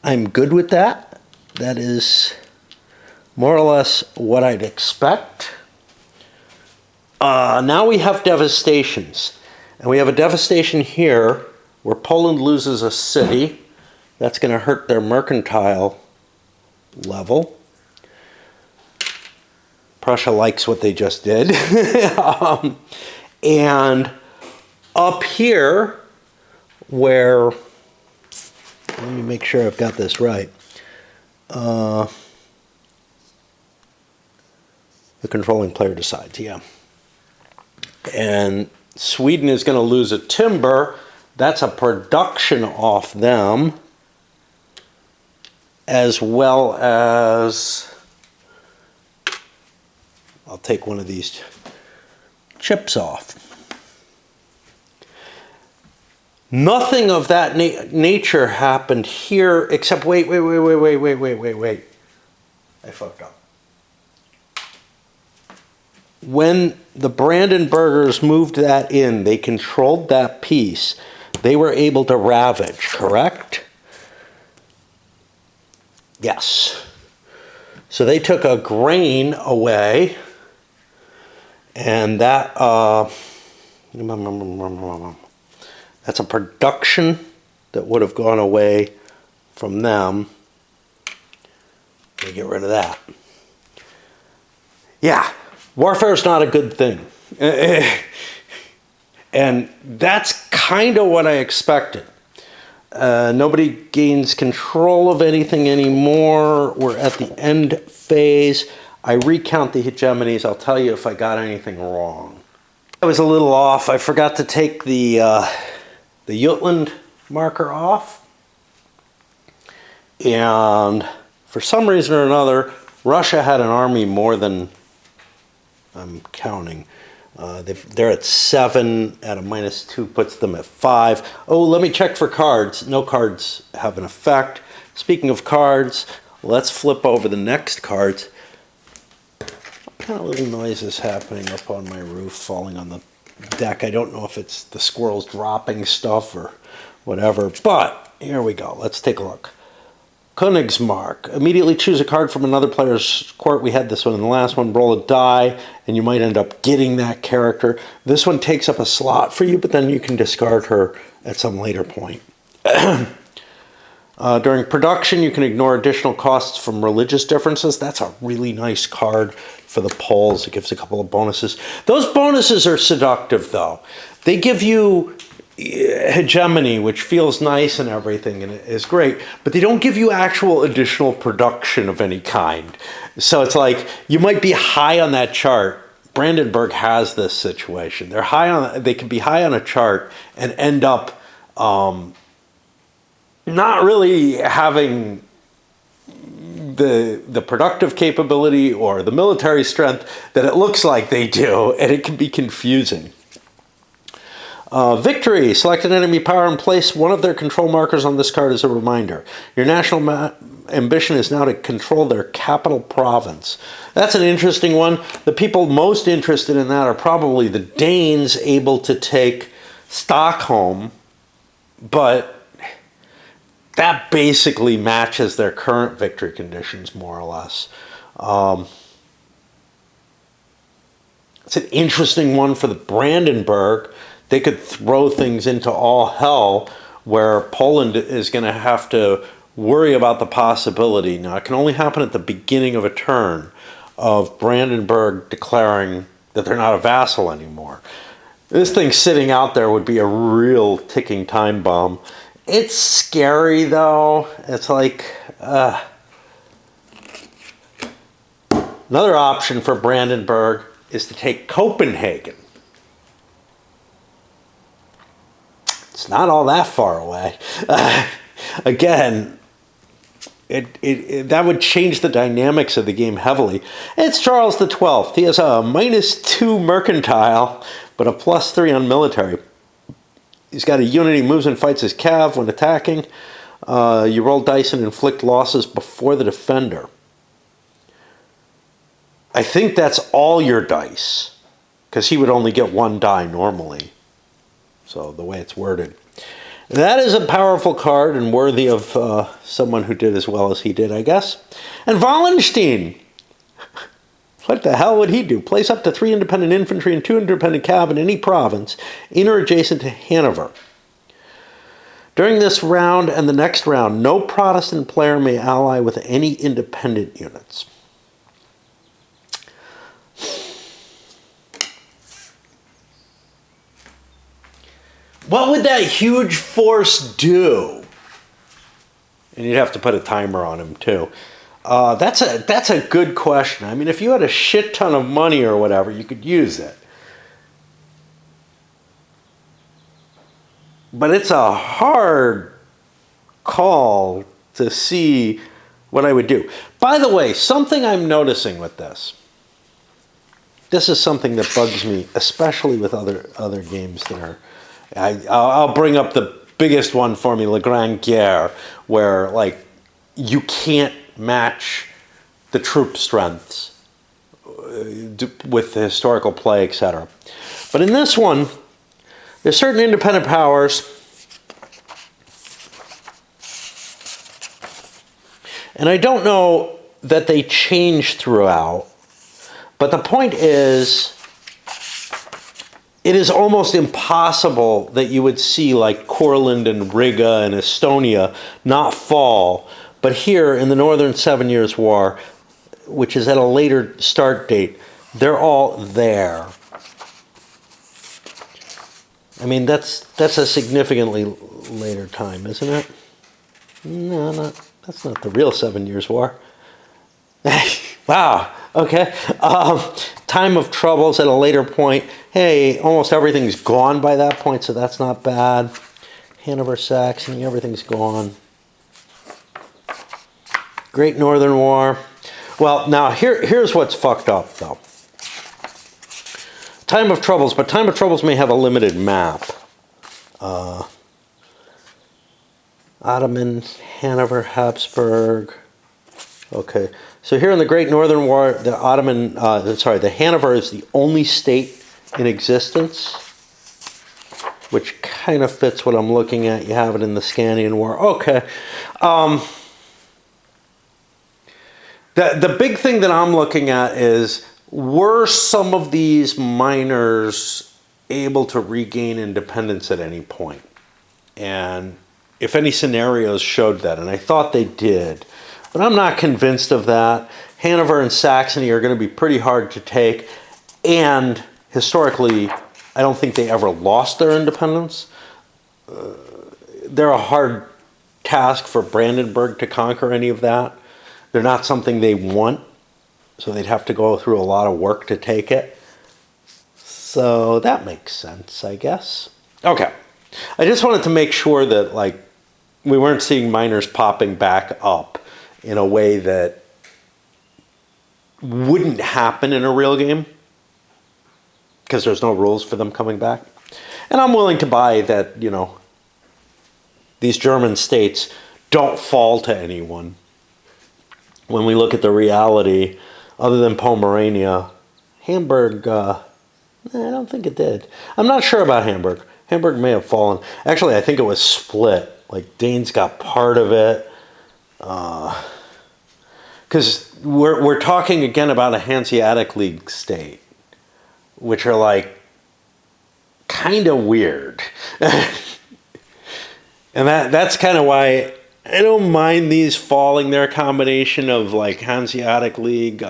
I'm good with that. That is more or less what I'd expect. Now we have devastations. And we have a devastation here where Poland loses a city. That's going to hurt their mercantile level. Prussia likes what they just did. And up here, where, let me make sure I've got this right. The controlling player decides, yeah. And Sweden is going to lose a timber. That's a production off them, as well as, I'll take one of these chips off. Nothing of that nature happened here, except wait. I fucked up. When the Brandenburgers moved that in, they controlled that piece. They were able to ravage, correct? Yes. So they took a grain away, and that that's a production that would have gone away from them. They get rid of that. Yeah, warfare is not a good thing. And that's kind of what I expected. Nobody gains control of anything anymore. We're at the end phase. I recount the hegemonies. I'll tell you if I got anything wrong. I was a little off. I forgot to take the Jutland marker off. And for some reason or another, Russia had an army more than I'm counting. They're at 7 at a -2 puts them at 5. Oh, let me check for cards. No cards have an effect. Speaking of cards, let's flip over the next cards. What kind of little noise is happening up on my roof, falling on the deck? I don't know if it's the squirrels dropping stuff or whatever, but here we go. Let's take a look. Königsmark. Immediately choose a card from another player's court. We had this one in the last one. Roll a die, and you might end up getting that character. This one takes up a slot for you, but then you can discard her at some later point. During production, you can ignore additional costs from religious differences. That's a really nice card for the Poles. It gives a couple of bonuses. Those bonuses are seductive, though. They give you hegemony, which feels nice and everything, and it is great, but they don't give you actual additional production of any kind. So it's like you might be high on that chart. Brandenburg has this situation. They can be high on a chart and end up not really having the productive capability or the military strength that it looks like they do, and it can be confusing. Victory. Select an enemy power and place one of their control markers on this card as a reminder. Your national ambition is now to control their capital province. That's an interesting one. The people most interested in that are probably the Danes, able to take Stockholm, but that basically matches their current victory conditions, more or less. It's an interesting one for the Brandenburg. They could throw things into all hell, where Poland is going to have to worry about the possibility. Now, it can only happen at the beginning of a turn of Brandenburg declaring that they're not a vassal anymore. This thing sitting out there would be a real ticking time bomb. It's scary, though. It's like another option for Brandenburg is to take Copenhagen. It's not all that far away. Again, that would change the dynamics of the game heavily. It's Charles XII. He has a -2 mercantile, but a +3 on military. He's got a unit. He moves and fights his cav when attacking. You roll dice and inflict losses before the defender. I think that's all your dice, because he would only get 1 die normally. So the way it's worded. That is a powerful card and worthy of someone who did as well as he did, I guess. And Wallenstein. What the hell would he do? Place up to 3 independent infantry and 2 independent cav in any province in or adjacent to Hanover. During this round and the next round, no Protestant player may ally with any independent units. What would that huge force do? And you'd have to put a timer on him, too. That's a good question. I mean, if you had a shit ton of money or whatever, you could use it. But it's a hard call to see what I would do. By the way, something I'm noticing with this. This is something that bugs me, especially with other games that are... I'll bring up the biggest one for me, La Grande Guerre, where like you can't match the troop strengths with the historical play, etc. But in this one, there's certain independent powers, and I don't know that they change throughout, but the point is, it is almost impossible that you would see like Courland and Riga and Estonia not fall. But here in the Northern 7 Years' War, which is at a later start date, they're all there. I mean, that's a significantly later time, isn't it? No, that's not the real 7 Years' War. Wow, okay. Time of Troubles at a later point. Hey, almost everything's gone by that point, so that's not bad. Hanover, Saxony, everything's gone. Great Northern War. Well, now here's what's fucked up, though. Time of Troubles, but Time of Troubles may have a limited map. Ottoman, Hanover, Habsburg. Okay, so here in the Great Northern War, the Hanover is the only state in existence, which kind of fits what I'm looking at. You have it in the Scanian War. Okay. The big thing that I'm looking at is, were some of these miners able to regain independence at any point? And if any scenarios showed that, and I thought they did, but I'm not convinced of that. Hanover and Saxony are going to be pretty hard to take, and historically, I don't think they ever lost their independence. They're a hard task for Brandenburg to conquer any of that. They're not something they want, so they'd have to go through a lot of work to take it. So that makes sense, I guess. Okay. I just wanted to make sure that, like, we weren't seeing miners popping back up in a way that wouldn't happen in a real game, because there's no rules for them coming back. And I'm willing to buy that, you know, these German states don't fall to anyone. When we look at the reality, other than Pomerania, Hamburg, I don't think it did. I'm not sure about Hamburg. Hamburg may have fallen. Actually, I think it was split. Like, Danes got part of it. Because we're talking again about a Hanseatic League state, which are like kind of weird. And that's kind of why I don't mind these falling. They're a combination of like Hanseatic League,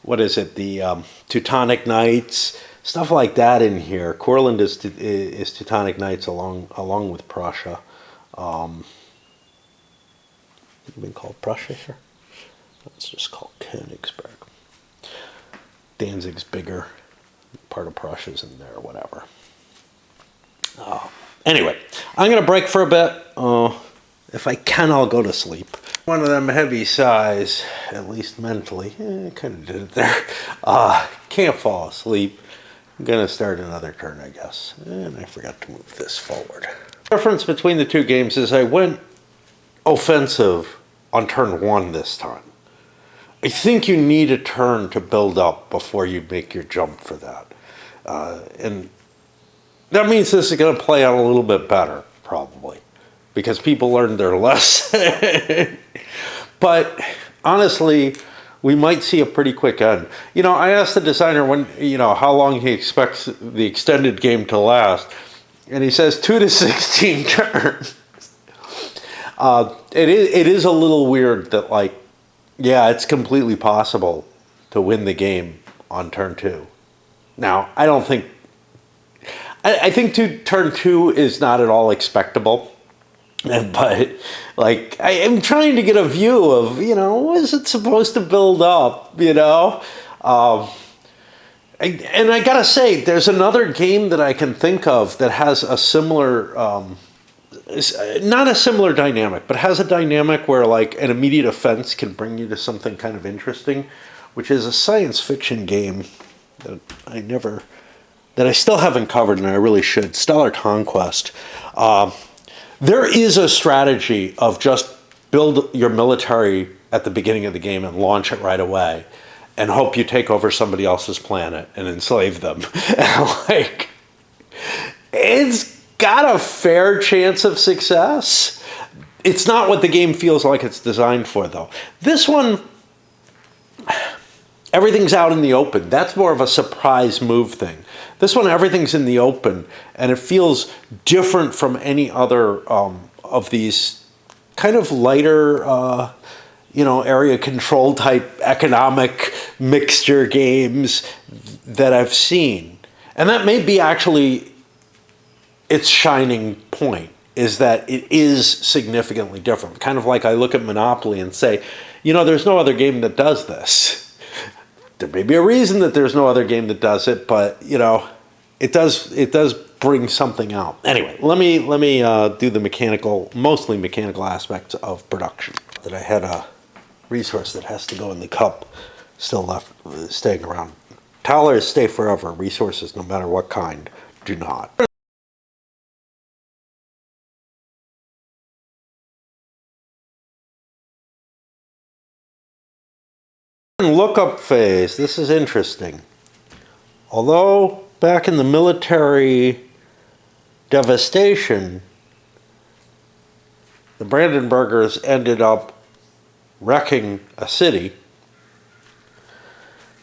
what is it, the Teutonic Knights, stuff like that in here. Courland is Teutonic Knights along with Prussia. Been called Prussia here. Let's just call Königsberg. Danzig's bigger. Part of Prussia's in there, whatever. Anyway, I'm going to break for a bit. If I can, I'll go to sleep. One of them heavy sighs, at least mentally. Kind of did it there. Can't fall asleep. I'm going to start another turn, I guess. And I forgot to move this forward. The difference between the two games is I went offensive on turn 1 this time. I think you need a turn to build up before you make your jump for that. And that means this is going to play out a little bit better, probably, because people learned their lesson. But honestly, we might see a pretty quick end. You know, I asked the designer when, you know, how long he expects the extended game to last, and he says 2 to 16 turns. It is a little weird that, like, yeah, it's completely possible to win the game on turn 2. Now, I don't think... I think turn 2 is not at all expectable. But, like, I am trying to get a view of, you know, was it supposed to build up, you know? And I gotta say, there's another game that I can think of that has a similar... not a similar dynamic, but has a dynamic where, like, an immediate offense can bring you to something kind of interesting, which is a science fiction game that I still haven't covered, and I really should. Stellar Conquest. There is a strategy of just build your military at the beginning of the game and launch it right away, and hope you take over somebody else's planet and enslave them. And, like, it's got a fair chance of success. It's not what the game feels like it's designed for, though. This one, everything's out in the open. That's more of a surprise move thing. This one, everything's in the open, and it feels different from any other of these kind of lighter, you know, area control type economic mixture games that I've seen. And that may be actually its shining point, is that it is significantly different. Kind of like I look at Monopoly and say, you know, there's no other game that does this. There may be a reason that there's no other game that does it, but, you know, it does bring something out. Anyway, let me do the mostly mechanical aspects of production. That I had a resource that has to go in the cup still left, staying around. Towers stay forever. Resources, no matter what kind, do not. Lookup phase. This is interesting. Although back in the military devastation, the Brandenburgers ended up wrecking a city.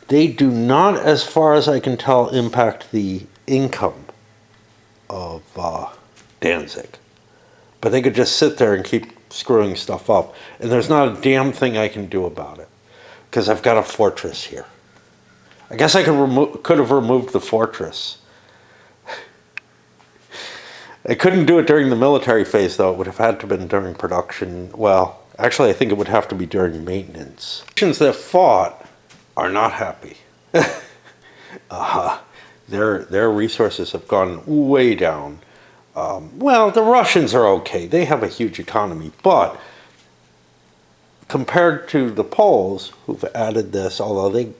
They do not, as far as I can tell, impact the income of Danzig. But they could just sit there and keep screwing stuff up. And there's not a damn thing I can do about it. Because I've got a fortress here. I guess I could have removed the fortress. I couldn't do it during the military phase, though. It would have had to have been during production. Well, actually, I think it would have to be during maintenance. Nations that fought are not happy. Their resources have gone way down. Well, the Russians are okay. They have a huge economy. But compared to the Poles, who've added this, although they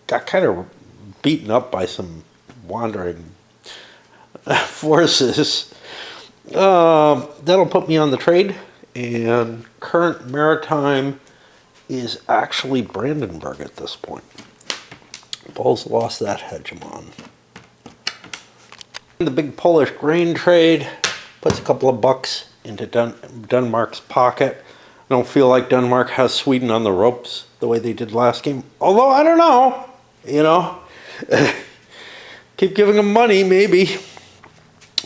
got kind of beaten up by some wandering forces, that'll put me on the trade. And current maritime is actually Brandenburg at this point. Poles lost that hegemon. The big Polish grain trade puts a couple of bucks into Denmark's pocket. I don't feel like Denmark has Sweden on the ropes the way they did last game. Although, I don't know, you know. Keep giving them money, maybe.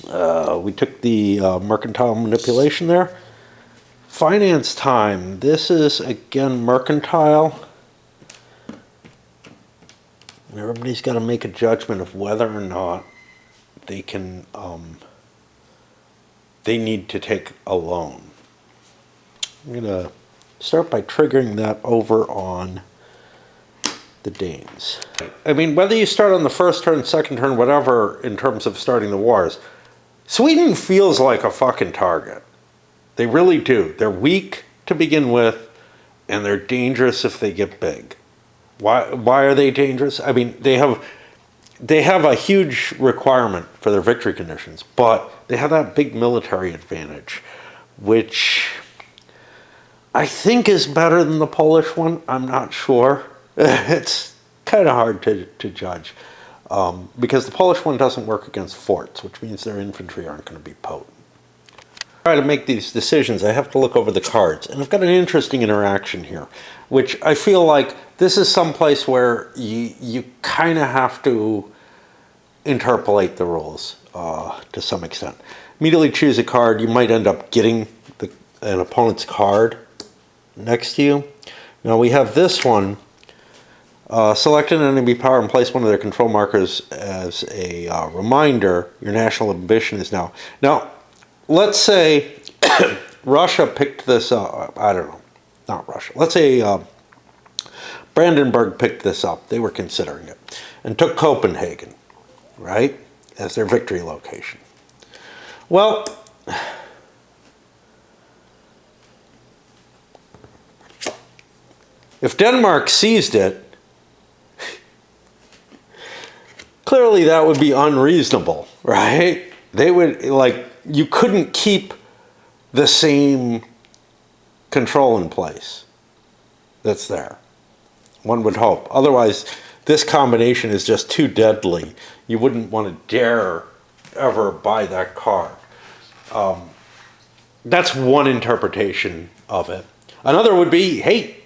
We took the mercantile manipulation there. Finance time. This is, again, mercantile. Everybody's got to make a judgment of whether or not they can, they need to take a loan. I'm going to start by triggering that over on the Danes. I mean, whether you start on the first turn, second turn, whatever, in terms of starting the wars, Sweden feels like a fucking target. They really do. They're weak to begin with, and they're dangerous if they get big. Why are they dangerous? I mean, they have a huge requirement for their victory conditions, but they have that big military advantage, which I think is better than the Polish one. I'm not sure. It's kind of hard to judge because the Polish one doesn't work against forts, which means their infantry aren't going to be potent. Try to make these decisions, I have to look over the cards, and I've got an interesting interaction here, which I feel like this is someplace where you kind of have to interpolate the rules to some extent. Immediately choose a card. You might end up getting an opponent's card next to you. Now we have this one. Select an enemy power and place one of their control markers as a reminder. Your national ambition is now. Now, let's say Russia picked this up. I don't know. Not Russia. Let's say Brandenburg picked this up. They were considering it. And took Copenhagen, right, as their victory location. Well, if Denmark seized it, clearly that would be unreasonable, right? They would, like, you couldn't keep the same control in place that's there. One would hope. Otherwise, this combination is just too deadly. You wouldn't want to dare ever buy that card. That's one interpretation of it. Another would be, hey,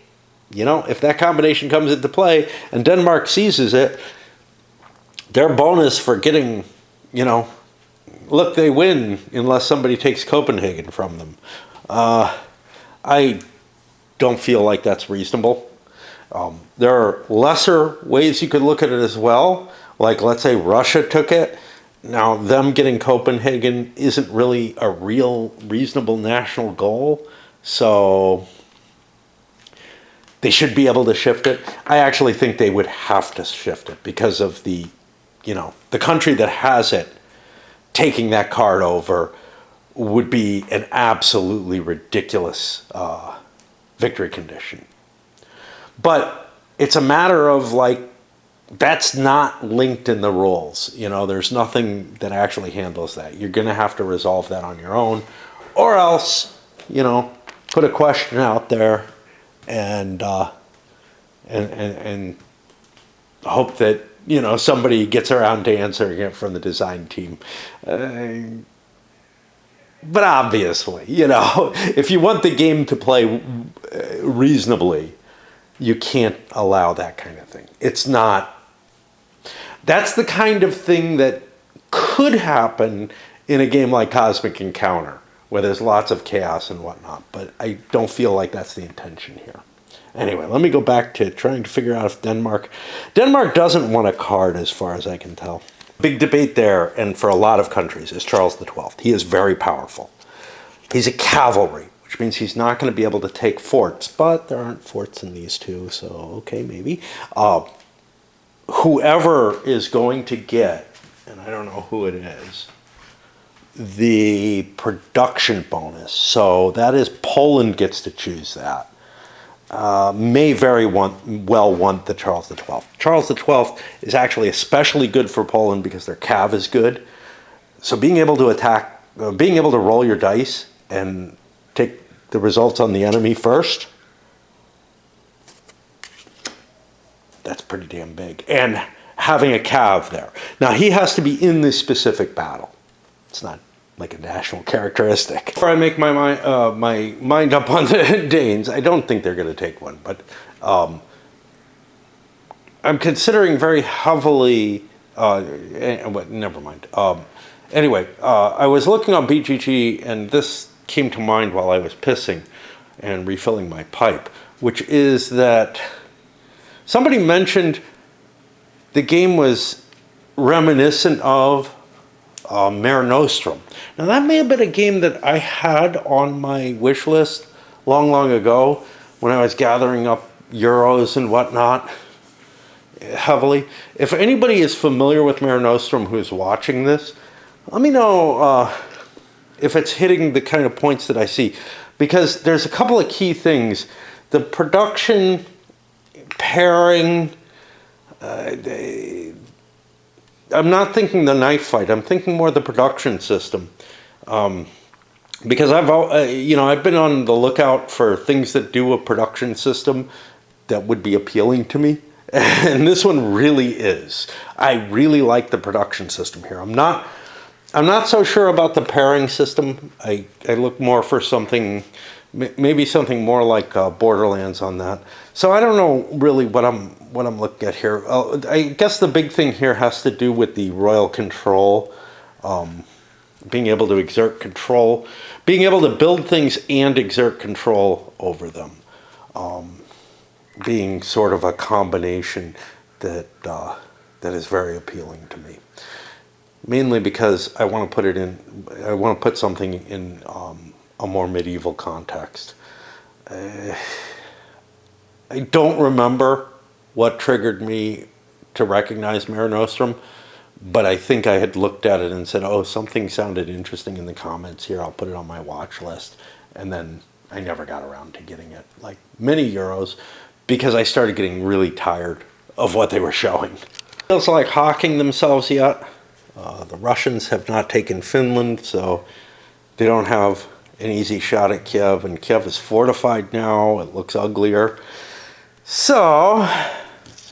you know, if that combination comes into play and Denmark seizes it, their bonus for getting, you know, look, they win unless somebody takes Copenhagen from them. I don't feel like that's reasonable. There are lesser ways you could look at it as well. Like, let's say Russia took it. Now, them getting Copenhagen isn't really a real reasonable national goal. So they should be able to shift it. I actually think they would have to shift it because of the, you know, the country that has it taking that card over would be an absolutely ridiculous victory condition. But it's a matter of, like, that's not linked in the rules. You know, there's nothing that actually handles that. You're going to have to resolve that on your own, or else, you know, put a question out there and hope that, you know, somebody gets around to answering it from the design team. But obviously, you know, if you want the game to play reasonably, you can't allow that kind of thing. It's not. That's the kind of thing that could happen in a game like Cosmic Encounter, where there's lots of chaos and whatnot, but I don't feel like that's the intention here. Anyway, let me go back to trying to figure out if Denmark doesn't want a card as far as I can tell. Big debate there, and for a lot of countries, is Charles XII. He is very powerful. He's a cavalry, which means he's not going to be able to take forts, but there aren't forts in these two, so okay, maybe. Whoever is going to get, and I don't know who it is, the production bonus. So that is Poland gets to choose that. May very well want the Charles XII. Charles XII is actually especially good for Poland because their cav is good. So being able to attack, being able to roll your dice and take the results on the enemy first, that's pretty damn big. And having a cav there. Now he has to be in this specific battle. It's not like a national characteristic. Before I make my mind up on the Danes, I don't think they're going to take one, but I'm considering very heavily. Never mind. Anyway, I was looking on BGG, and this came to mind while I was pissing and refilling my pipe, which is that somebody mentioned the game was reminiscent of Mare Nostrum. Now that may have been a game that I had on my wish list long, long ago when I was gathering up euros and whatnot heavily. If anybody is familiar with Mare Nostrum who's watching this, let me know if it's hitting the kind of points that I see. Because there's a couple of key things. The production, pairing, I'm not thinking the knife fight. I'm thinking more the production system, because I've been on the lookout for things that do a production system that would be appealing to me, and this one really is. I really like the production system here. I'm not so sure about the pairing system. I look more for something, maybe something more like Borderlands on that. So I don't know really what I'm looking at here. I guess the big thing here has to do with the royal control, being able to exert control, being able to build things and exert control over them, being sort of a combination that is very appealing to me. Mainly because I want to put something in a more medieval context. I don't remember what triggered me to recognize Mare Nostrum, but I think I had looked at it and said, oh, something sounded interesting in the comments here, I'll put it on my watch list. And then I never got around to getting it, like many euros, because I started getting really tired of what they were showing. Feels like hawking themselves yet. The Russians have not taken Finland, so they don't have an easy shot at Kiev, and Kiev is fortified now. It looks uglier. So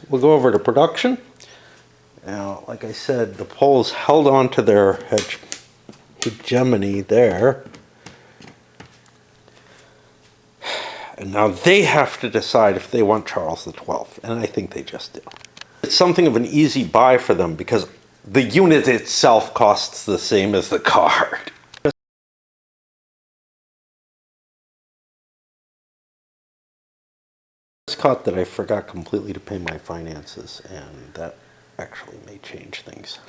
we'll go over to production. Now, like I said, the Poles held on to their hegemony there. And now they have to decide if they want Charles XII, and I think they just do. It's something of an easy buy for them because the unit itself costs the same as the card. I just caught that I forgot completely to pay my finances, and that actually may change things.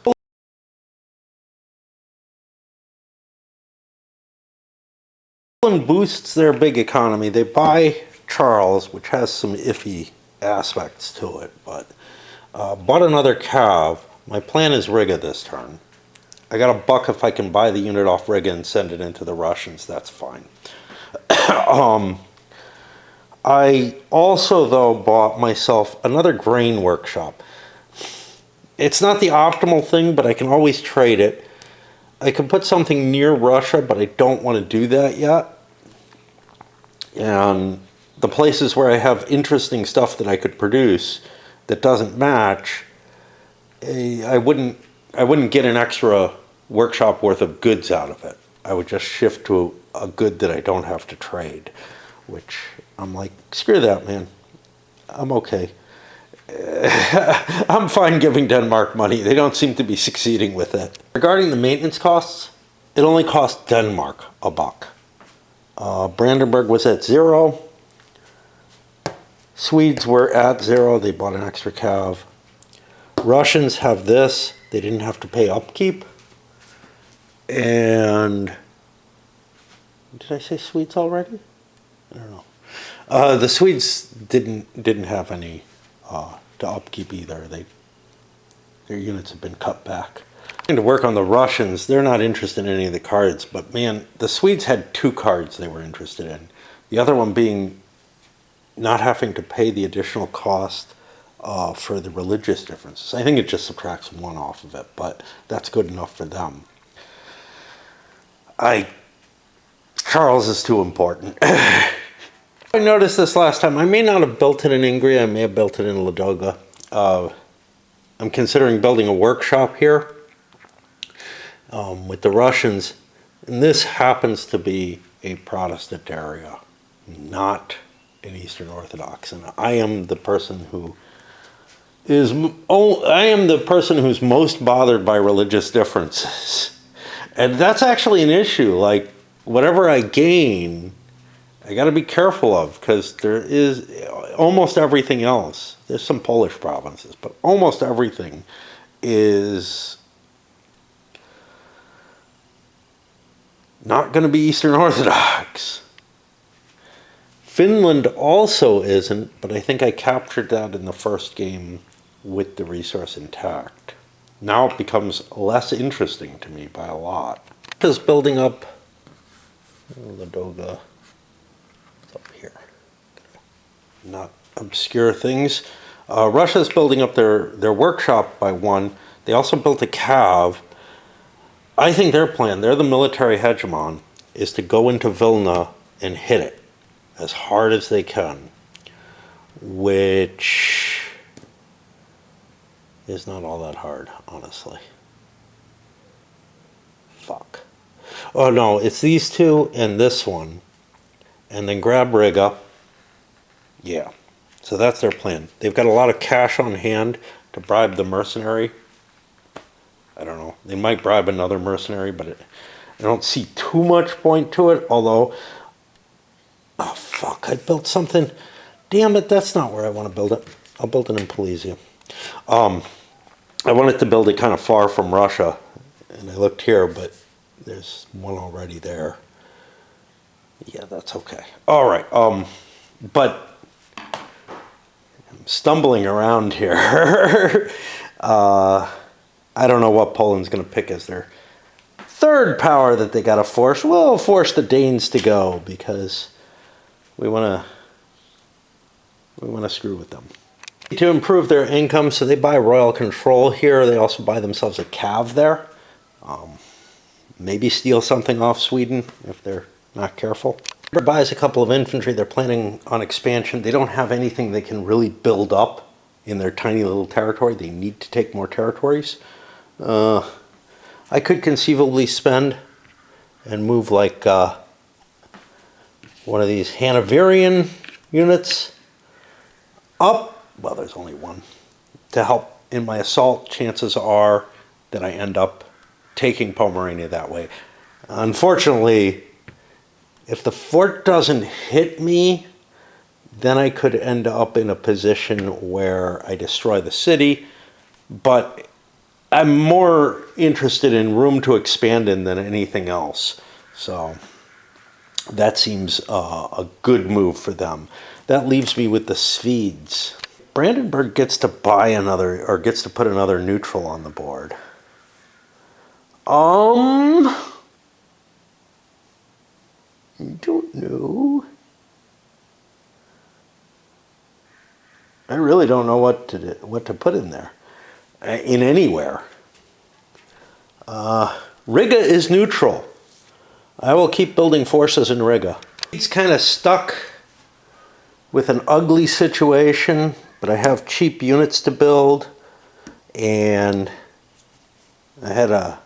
Poland boosts their big economy. They buy Charles, which has some iffy aspects to it, but bought another cav. My plan is Riga this turn. I got a buck if I can buy the unit off Riga and send it into the Russians. That's fine. I also, though, bought myself another grain workshop. It's not the optimal thing, but I can always trade it. I can put something near Russia, but I don't want to do that yet. And the places where I have interesting stuff that I could produce that doesn't match, I wouldn't get an extra workshop worth of goods out of it. I would just shift to a good that I don't have to trade, which I'm like, screw that, man. I'm okay. I'm fine giving Denmark money. They don't seem to be succeeding with it. Regarding the maintenance costs, it only cost Denmark a buck. Brandenburg was at 0. Swedes were at 0. They bought an extra cav. Russians have this. They didn't have to pay upkeep. And did I say Swedes already? I don't know. The Swedes didn't have any to upkeep either. Their units have been cut back. To work on the Russians, they're not interested in any of the cards, but man, the Swedes had 2 cards they were interested in. The other one being not having to pay the additional cost for the religious differences. I think it just subtracts 1 off of it, but that's good enough for them. Charles is too important. I noticed this last time. I may not have built it in Ingria. I may have built it in Ladoga. I'm considering building a workshop here with the Russians. And this happens to be a Protestant area, not an Eastern Orthodox. And I am the person who's most bothered by religious differences. And that's actually an issue. Like, whatever I gain, I got to be careful of, because there is almost everything else. There's some Polish provinces, but almost everything is not going to be Eastern Orthodox. Finland also isn't, but I think I captured that in the first game with the resource intact. Now it becomes less interesting to me by a lot. Just building up Ladoga. It's up here. Not obscure things. Russia's building up their workshop by 1. They also built a cav. I think their plan, they're the military hegemon, is to go into Vilna and hit it as hard as they can, which is not all that hard, honestly. Fuck. Oh no, it's these 2 and this one, and then grab Riga. Yeah, so that's their plan. They've got a lot of cash on hand to bribe the mercenary. I don't know. They might bribe another mercenary, but I don't see too much point to it. Although, oh fuck, I built something. Damn it, that's not where I want to build it. I'll build it in Polisia. I wanted to build it kind of far from Russia, and I looked here, but there's one already there. Yeah, that's okay. All right, but I'm stumbling around here. I don't know what Poland's going to pick as their 3rd power that they got to force. We'll force the Danes to go because we want to screw with them. To improve their income, so they buy royal control here. They also buy themselves a cav there. Maybe steal something off Sweden if they're not careful. Buys a couple of infantry. They're planning on expansion. They don't have anything they can really build up in their tiny little territory. They need to take more territories. I could conceivably spend and move like one of these Hanoverian units up. Well, there's only one. To help in my assault, chances are that I end up taking Pomerania that way. Unfortunately, if the fort doesn't hit me, then I could end up in a position where I destroy the city. But I'm more interested in room to expand in than anything else. So that seems a good move for them. That leaves me with the Swedes. Brandenburg gets to buy another, or gets to put another neutral on the board. I don't know. I really don't know what to put in there, in anywhere. Riga is neutral. I will keep building forces in Riga. It's kind of stuck with an ugly situation, but I have cheap units to build, and I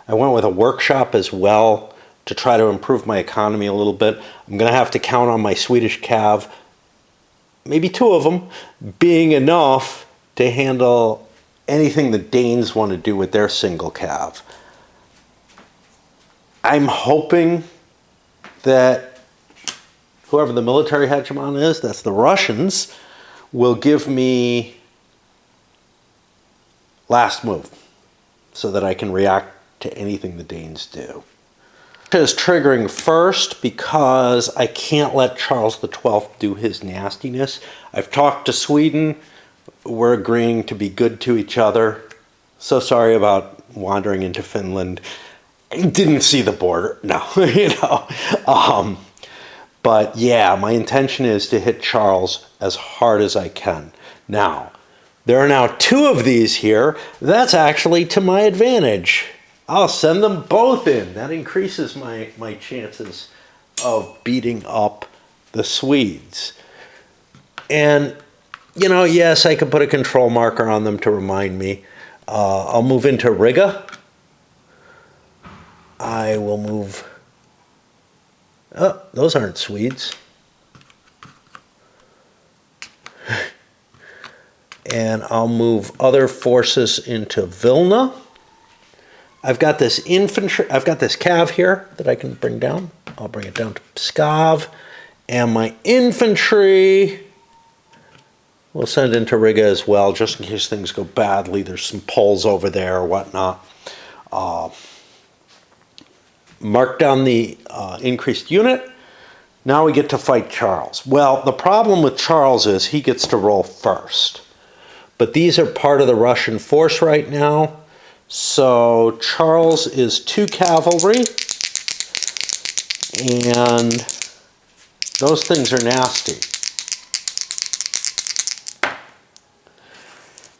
went with a workshop as well to try to improve my economy a little bit. I'm going to have to count on my Swedish cav, maybe 2 of them, being enough to handle anything the Danes want to do with their single cav. I'm hoping that whoever the military hegemon is, that's the Russians, will give me last move so that I can react to anything the Danes do. Is triggering first because I can't let Charles XII do his nastiness. I've talked to Sweden. We're agreeing to be good to each other. So sorry about wandering into Finland. I didn't see the border. No, you know. But yeah, my intention is to hit Charles as hard as I can. Now, there are now 2 of these here. That's actually to my advantage. I'll send them both in. That increases my chances of beating up the Swedes. And, you know, yes, I could put a control marker on them to remind me. I'll move into Riga. I will move... Oh, those aren't Swedes. And I'll move other forces into Vilna. I've got this infantry, I've got this cav here that I can bring down. I'll bring it down to Pskov. And my infantry, we'll send into Riga as well, just in case things go badly. There's some Poles over there or whatnot. Mark down the increased unit. Now we get to fight Charles. Well, the problem with Charles is he gets to roll first. But these are part of the Russian force right now. So Charles is 2 cavalry, and those things are nasty.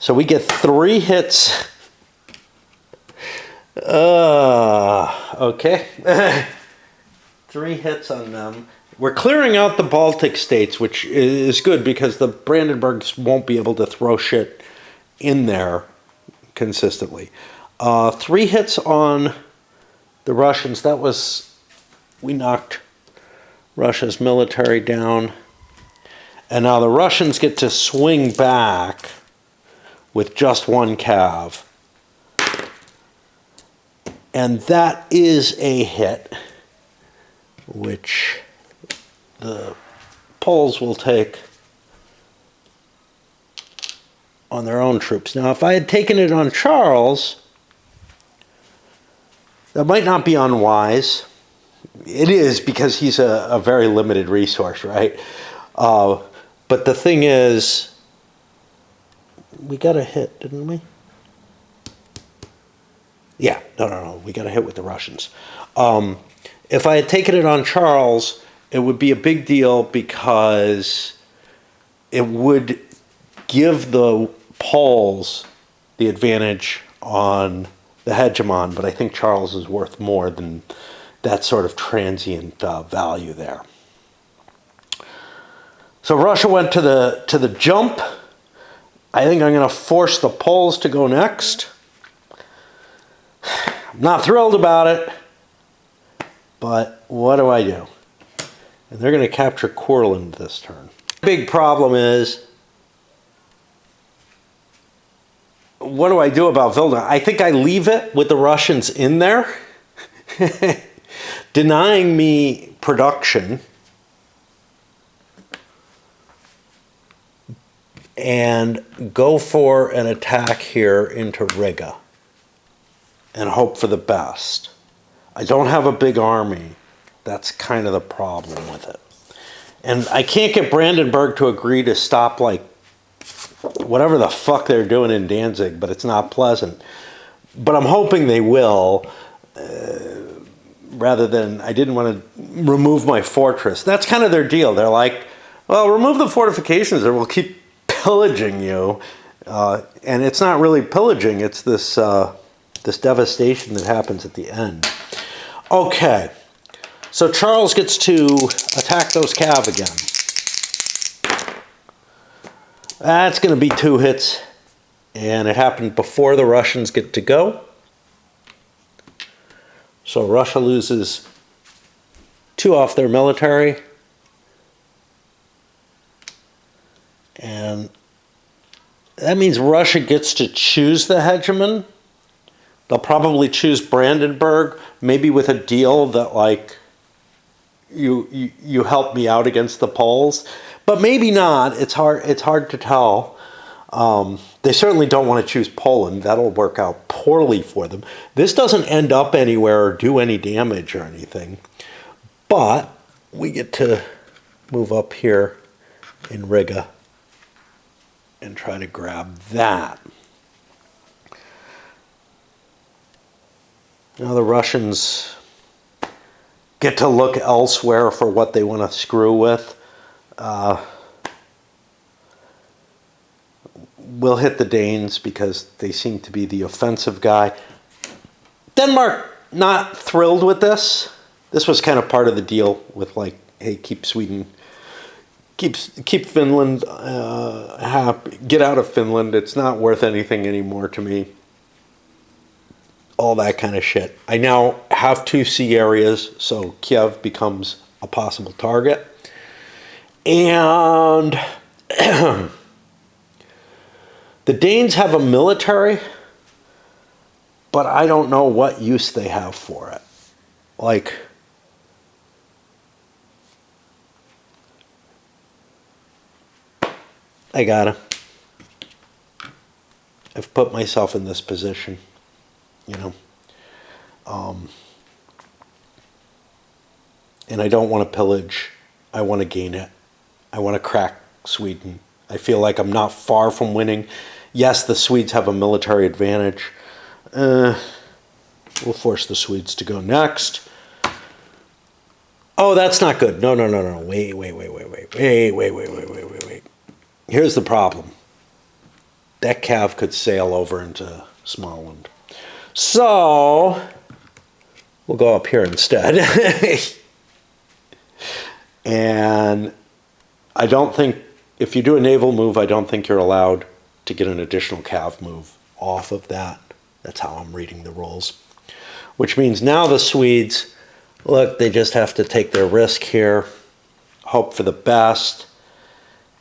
So we get 3 hits. Okay. 3 hits on them. We're clearing out the Baltic states, which is good because the Brandenburgs won't be able to throw shit in there consistently. 3 hits on the Russians. That was, we knocked Russia's military down. And now the Russians get to swing back with just 1 cav. And that is a hit, which the Poles will take on their own troops. Now, if I had taken it on Charles, that might not be unwise. It is, because he's a very limited resource, right? But the thing is, we got a hit, didn't we? Yeah, no. We got a hit with the Russians. If I had taken it on Charles, it would be a big deal because it would give the Poles the advantage on the hegemon, but I think Charles is worth more than that sort of transient value there. So Russia went to the jump. I think I'm going to force the Poles to go next. I'm not thrilled about it, but what do I do? And they're going to capture Courland this turn. The big problem is, what do I do about Vilna? I think I leave it with the Russians in there, denying me production, and go for an attack here into Riga and hope for the best. I don't have a big army. That's kind of the problem with it. And I can't get Brandenburg to agree to stop, like, whatever the fuck they're doing in Danzig, but it's not pleasant. But I'm hoping they will, rather than, I didn't want to remove my fortress. That's kind of their deal. They're like, well, remove the fortifications or we'll keep pillaging you. And it's not really pillaging, it's this, this devastation that happens at the end. Okay, so Charles gets to attack those cav again. That's going to be 2 hits, and it happened before the Russians get to go. So Russia loses 2 off their military. And that means Russia gets to choose the hegemon. They'll probably choose Brandenburg, maybe with a deal that, like, you help me out against the Poles, but maybe not. It's hard to tell. They certainly don't want to choose Poland. That'll work out poorly for them. This doesn't end up anywhere or do any damage or anything, but we get to move up here in Riga and try to grab that. Now the Russians get to look elsewhere for what they want to screw with. We'll hit the Danes because they seem to be the offensive guy. Denmark, not thrilled with this. This was kind of part of the deal with, like, hey, keep Sweden, keep Finland happy, get out of Finland. It's not worth anything anymore to me. All that kind of shit. I now have 2 sea areas, so Kiev becomes a possible target. And the Danes have a military, but I don't know what use they have for it. Like, I've put myself in this position, you know. And I don't want to pillage. I want to gain it. I want to crack Sweden. I feel like I'm not far from winning. Yes, the Swedes have a military advantage. We'll force the Swedes to go next. Oh, that's not good. No. Wait. Here's the problem. That cav could sail over into Småland. So we'll go up here instead. And I don't think, if you do a naval move, I don't think you're allowed to get an additional cav move off of that. That's how I'm reading the rules. Which means now the Swedes, look, they just have to take their risk here, hope for the best.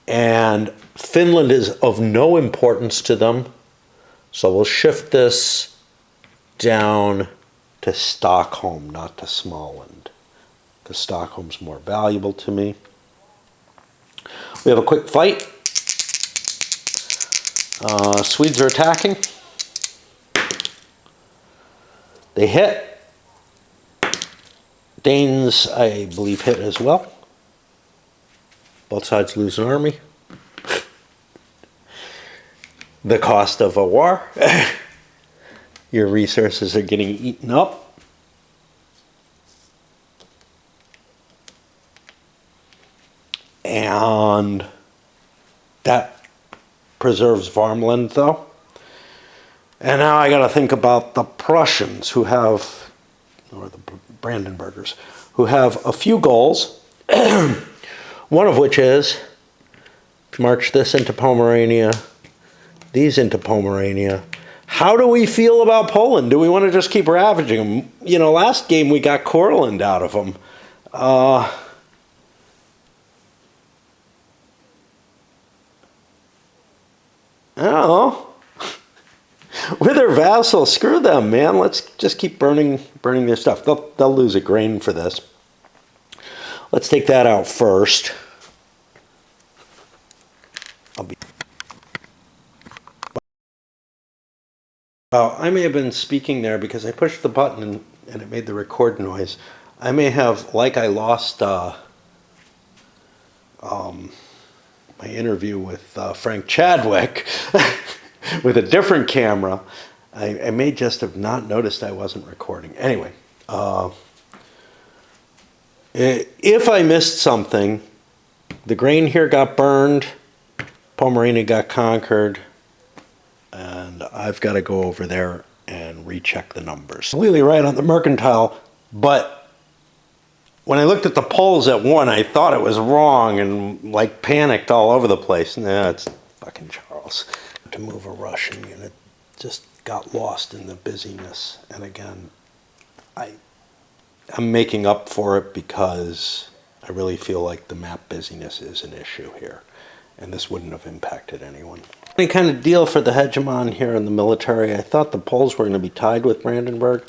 And Finland is of no importance to them. So we'll shift this down to Stockholm, not to Småland, because Stockholm's more valuable to me. We have a quick fight. Swedes are attacking. They hit. Danes, I believe, hit as well. Both sides lose an army. The cost of a war. Your resources are getting eaten up. And that preserves farmland, though. And now I got to think about the Prussians, who have, or the Brandenburgers, who have a few goals. One of which is to march this into Pomerania, these into Pomerania. How do we feel about Poland? Do we want to just keep ravaging them? You know, last game we got Courland out of them. I don't know. We're their vassals. Screw them, man. Let's just keep burning their stuff. They'll lose a grain for this. Let's take that out first. I may have been speaking there because I pushed the button and it made the record noise. I may have, like I lost my interview with Frank Chadwick with a different camera. I may just have not noticed I wasn't recording. Anyway, if I missed something, the grain here got burned, Pomerania got conquered, and I've got to go over there and recheck the numbers. Completely right on the mercantile, but when I looked at the polls at 1, I thought it was wrong and like panicked all over the place. Nah, it's fucking Charles. To move a Russian unit, just got lost in the busyness. And again, I'm making up for it because I really feel like the map busyness is an issue here, and this wouldn't have impacted anyone. Any kind of deal for the hegemon here in the military. I thought the Poles were going to be tied with Brandenburg,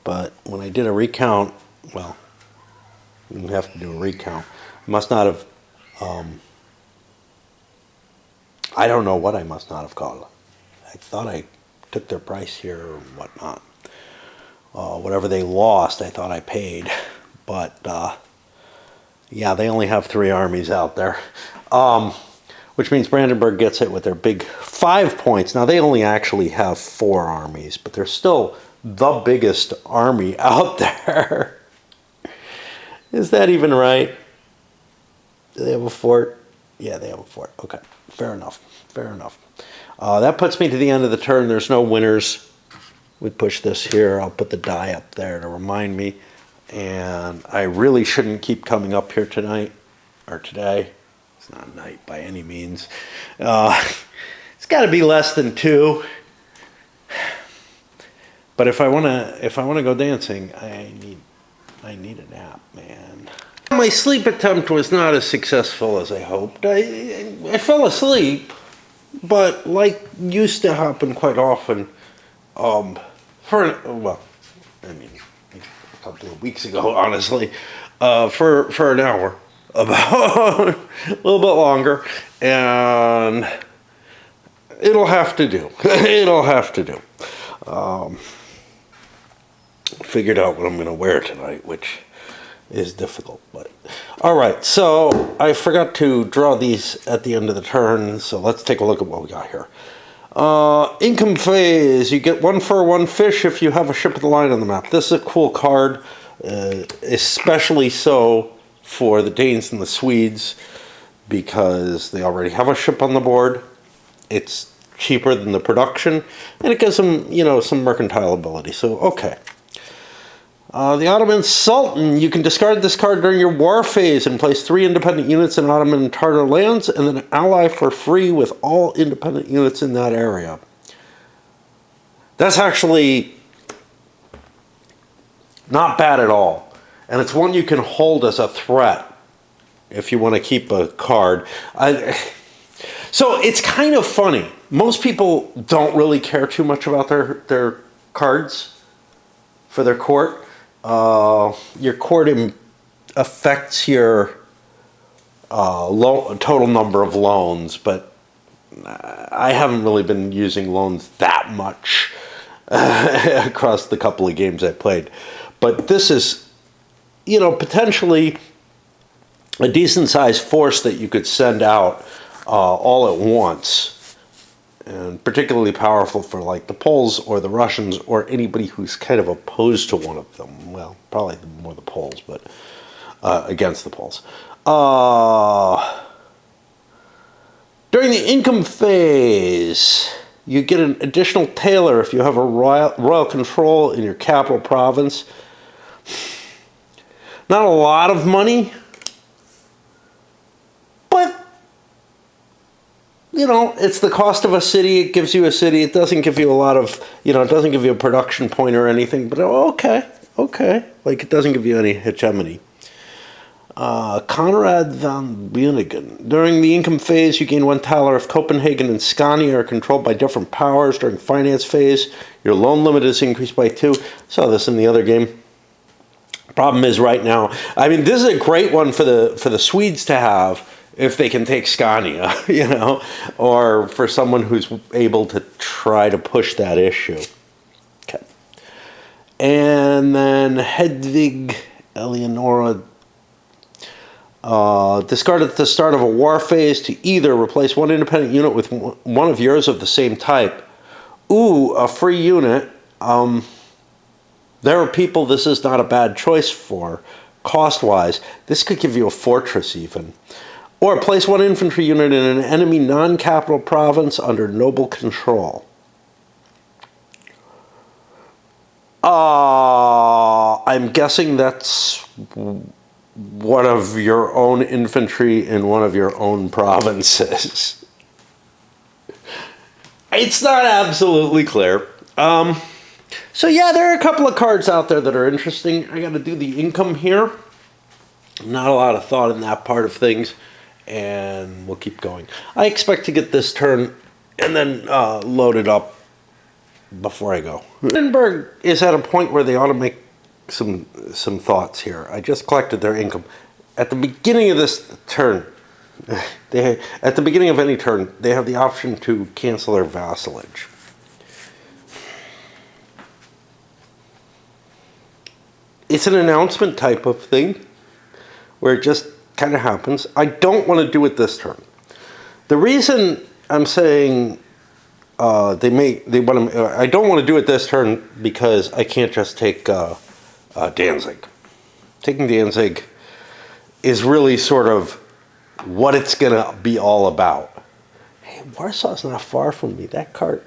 but when I did a recount, well, you didn't have to do a recount. I must not have, I don't know what I must not have called. I thought I took their price here or whatnot. Whatever they lost, I thought I paid. But, yeah, they only have 3 armies out there. Which means Brandenburg gets hit with their big 5 points. Now, they only actually have 4 armies, but they're still the biggest army out there. Is that even right? Do they have a fort? Yeah, they have a fort. Okay, fair enough. Fair enough. That puts me to the end of the turn. There's no winners. We push this here. I'll put the die up there to remind me. And I really shouldn't keep coming up here tonight or today. It's not night by any means. It's got to be less than 2. But if I wanna go dancing, I need a nap, man. My sleep attempt was not as successful as I hoped. I fell asleep, but like used to happen quite often. A couple of weeks ago, honestly, for an hour, about a little bit longer, and it'll have to do. It'll have to do. Figured out what I'm going to wear tonight, which is difficult, but all right. So I forgot to draw these at the end of the turn, so let's take a look at what we got here. Income phase. You get 1 fur, 1 fish if you have a ship of the line on the map. This is a cool card, especially so for the Danes and the Swedes, because they already have a ship on the board. It's cheaper than the production, and it gives them, some mercantile ability. So, okay. The Ottoman Sultan, you can discard this card during your war phase and place 3 independent units in Ottoman and Tartar lands, and then ally for free with all independent units in that area. That's actually not bad at all. And it's one you can hold as a threat if you want to keep a card. So it's kind of funny. Most people don't really care too much about their cards for their court. Your court affects your total number of loans, but I haven't really been using loans that much across the couple of games I played. But this is, potentially a decent-sized force that you could send out all at once. And particularly powerful for like the Poles or the Russians or anybody who's kind of opposed to one of them. Well, probably more the Poles, but against the Poles. During the income phase, you get an additional tailor if you have a royal control in your capital province. Not a lot of money, but it's the cost of a city. It gives you a city. It doesn't give you a lot of, it doesn't give you a production point or anything, but okay. Like, it doesn't give you any hegemony. Conrad von Bunigen. During the income phase, you gain 1 taler if Copenhagen and Scania are controlled by different powers. During finance phase, your loan limit is increased by 2. Saw this in the other game. Problem is right now, this is a great one for the Swedes to have, if they can take Scania, or for someone who's able to try to push that issue. Okay. And then Hedvig Eleonora, discarded at the start of a war phase to either replace 1 independent unit with one of yours of the same type. Ooh, a free unit. There are people this is not a bad choice for, cost-wise. This could give you a fortress even. Or place 1 infantry unit in an enemy non-capital province under noble control. I'm guessing that's one of your own infantry in one of your own provinces. It's not absolutely clear. So yeah, there are a couple of cards out there that are interesting. I got to do the income here. Not a lot of thought in that part of things, and we'll keep going. I expect to get this turn and then load it up before I go. Hindenburg is at a point where they ought to make some thoughts here. I just collected their income. At the beginning of this turn, at the beginning of any turn, they have the option to cancel their vassalage. It's an announcement type of thing where it just kind of happens. I don't want to do it this turn. The reason I'm saying I don't want to do it this turn because I can't just take Danzig. Taking Danzig is really sort of what it's going to be all about. Hey, Warsaw's not far from me. That card...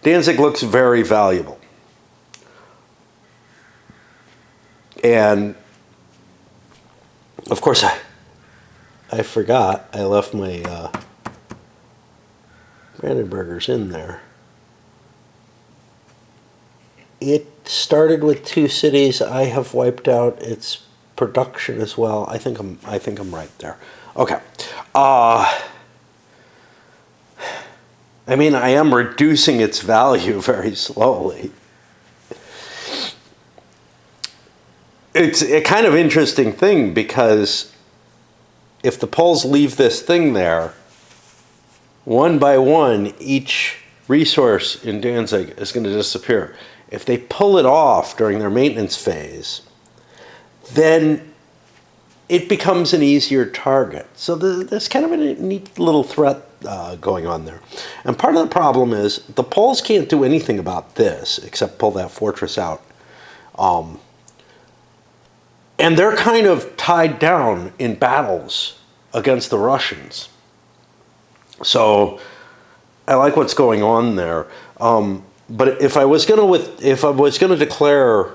Danzig looks very valuable. And, of course, I forgot I left my Brandenburgers in there. It started with 2 cities. I have wiped out its production as well. I think I'm right there. Okay. I mean, I am reducing its value very slowly. It's a kind of interesting thing because if the Poles leave this thing there, one by one, each resource in Danzig is going to disappear. If they pull it off during their maintenance phase, then it becomes an easier target. So there's kind of a neat little threat going on there. And part of the problem is the Poles can't do anything about this except pull that fortress out. And they're kind of tied down in battles against the Russians. So I like what's going on there. But if I was going to declare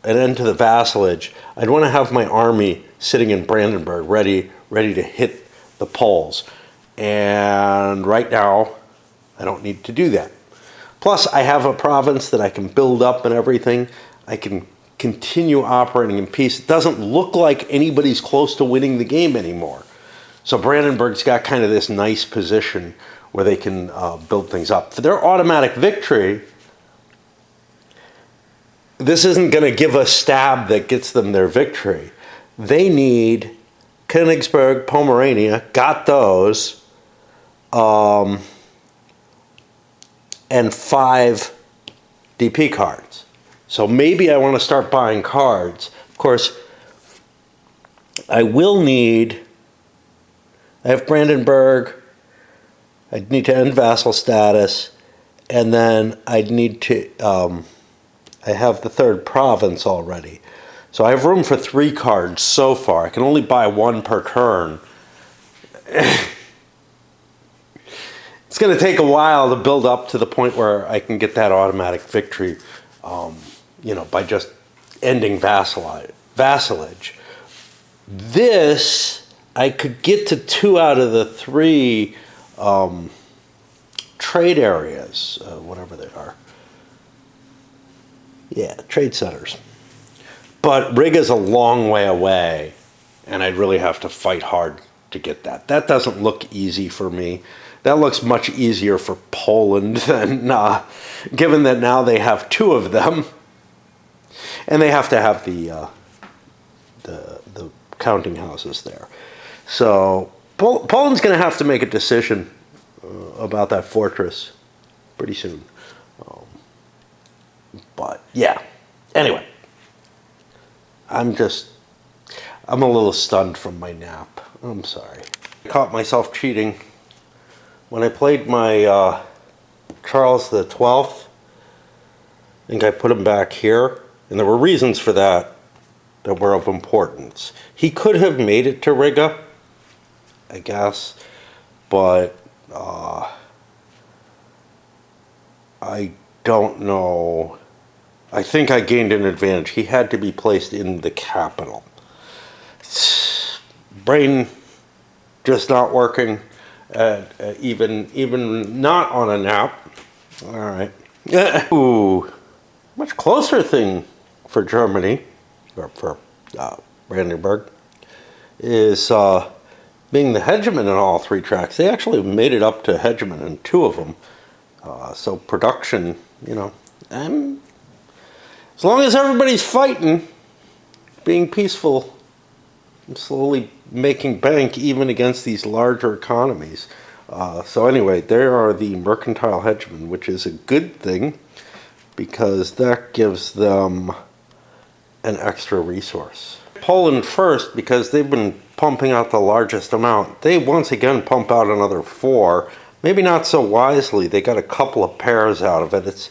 an end to the vassalage, I'd want to have my army sitting in Brandenburg, ready to hit the Poles. And right now, I don't need to do that. Plus, I have a province that I can build up and everything. I can continue operating in peace. It doesn't look like anybody's close to winning the game anymore. So Brandenburg's got kind of this nice position where they can build things up. For their automatic victory, this isn't going to give a stab that gets them their victory. They need Königsberg, Pomerania, got those, and 5 DP cards. So maybe I want to start buying cards. Of course, I will need... I have Brandenburg. I'd need to end vassal status. And then I'd need to... I have the 3rd province already. So I have room for 3 cards so far. I can only buy 1 per turn. It's going to take a while to build up to the point where I can get that automatic victory, by just ending vassalage. This, I could get to 2 out of the 3 trade areas, whatever they are. Yeah, trade centers. But Riga's a long way away, and I'd really have to fight hard to get that. That doesn't look easy for me. That looks much easier for Poland than, given that now they have 2 of them. And they have to have the counting houses there. So Poland's going to have to make a decision about that fortress pretty soon. But yeah, anyway, I'm a little stunned from my nap. I'm sorry. I caught myself cheating when I played my Charles the 12th. I think I put him back here, and there were reasons for that were of importance. He could have made it to Riga, I guess, but I don't know. I think I gained an advantage. He had to be placed in the capital. Brain just not working. even not on a nap. All right. Ooh, much closer thing for Germany, or for Brandenburg, is being the hegemon in all three tracks. They actually made it up to hegemon in two of them. So production, you know, and as long as everybody's fighting, being peaceful, and slowly making bank even against these larger economies. So anyway, there are the mercantile hegemon, which is a good thing because that gives them an extra resource. Poland first because they've been pumping out the largest amount. They once again pump out another 4. Maybe not so wisely. They got a couple of pairs out of it. It's,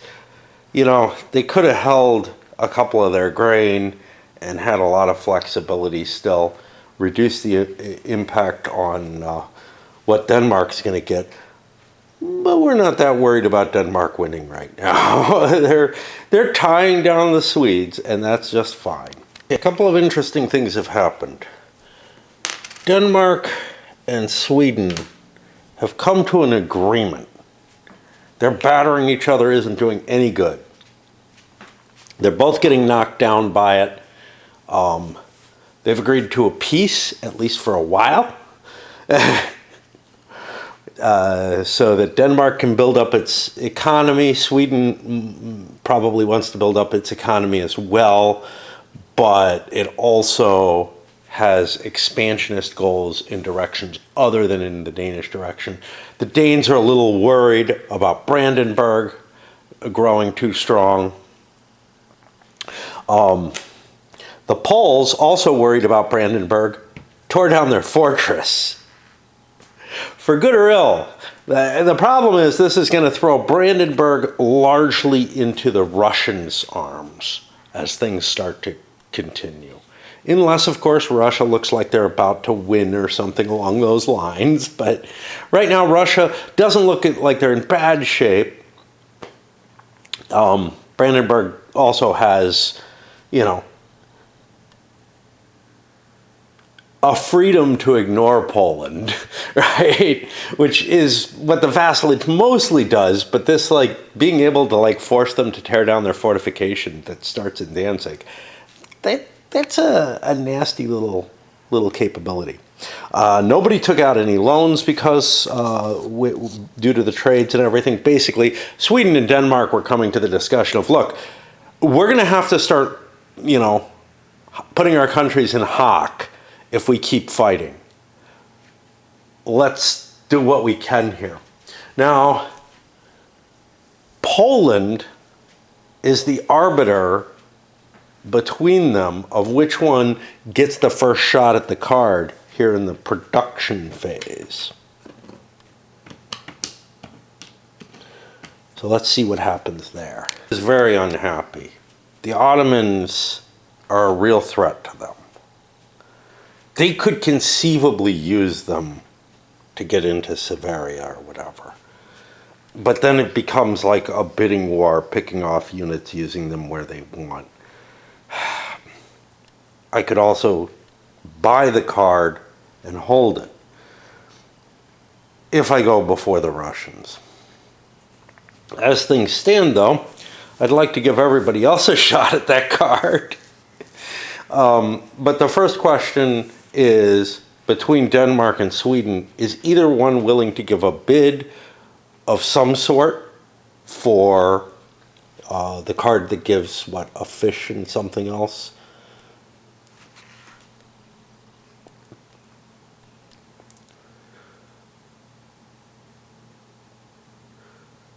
you know, they could have held a couple of their grain and had a lot of flexibility still, reduce the impact on what Denmark's going to get. But we're not that worried about Denmark winning right now. they're tying down the Swedes, and that's just fine. A couple of interesting things have happened. Denmark and Sweden have come to an agreement. Their battering each other isn't doing any good. They're both getting knocked down by it. They've agreed to a peace, at least for a while, so that Denmark can build up its economy. Sweden probably wants to build up its economy as well, but it also has expansionist goals in directions other than in the Danish direction. The Danes are a little worried about Brandenburg growing too strong. The Poles, also worried about Brandenburg, tore down their fortress. For good or ill. The problem is this is going to throw Brandenburg largely into the Russians' arms as things start to continue. Unless, of course, Russia looks like they're about to win or something along those lines. But right now, Russia doesn't look like they're in bad shape. Brandenburg also has, you know, a freedom to ignore Poland, right? Which is what the vassalage mostly does, but this, like, being able to, like, force them to tear down their fortification that starts in Danzig, that's a nasty little capability. Nobody took out any loans because due to the trades and everything. Basically, Sweden and Denmark were coming to the discussion of, look, we're going to have to start, you know, putting our countries in hock if we keep fighting. Let's do what we can here. Now, Poland is the arbiter between them of which one gets the first shot at the card here in the production phase. So let's see what happens there. It's very unhappy. The Ottomans are a real threat to them. They could conceivably use them to get into Severia or whatever. But then it becomes like a bidding war, picking off units, using them where they want. I could also buy the card and hold it if I go before the Russians. As things stand, though, I'd like to give everybody else a shot at that card. But the first question is, between Denmark and Sweden, is either one willing to give a bid of some sort for the card that gives, what, a fish and something else?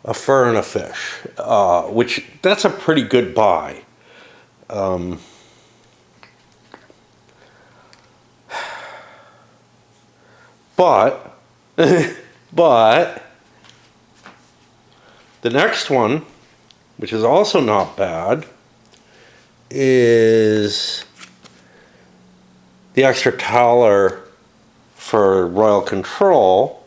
A fur and a fish, which, that's a pretty good buy. But the next one, which is also not bad, is the extra taler for royal control.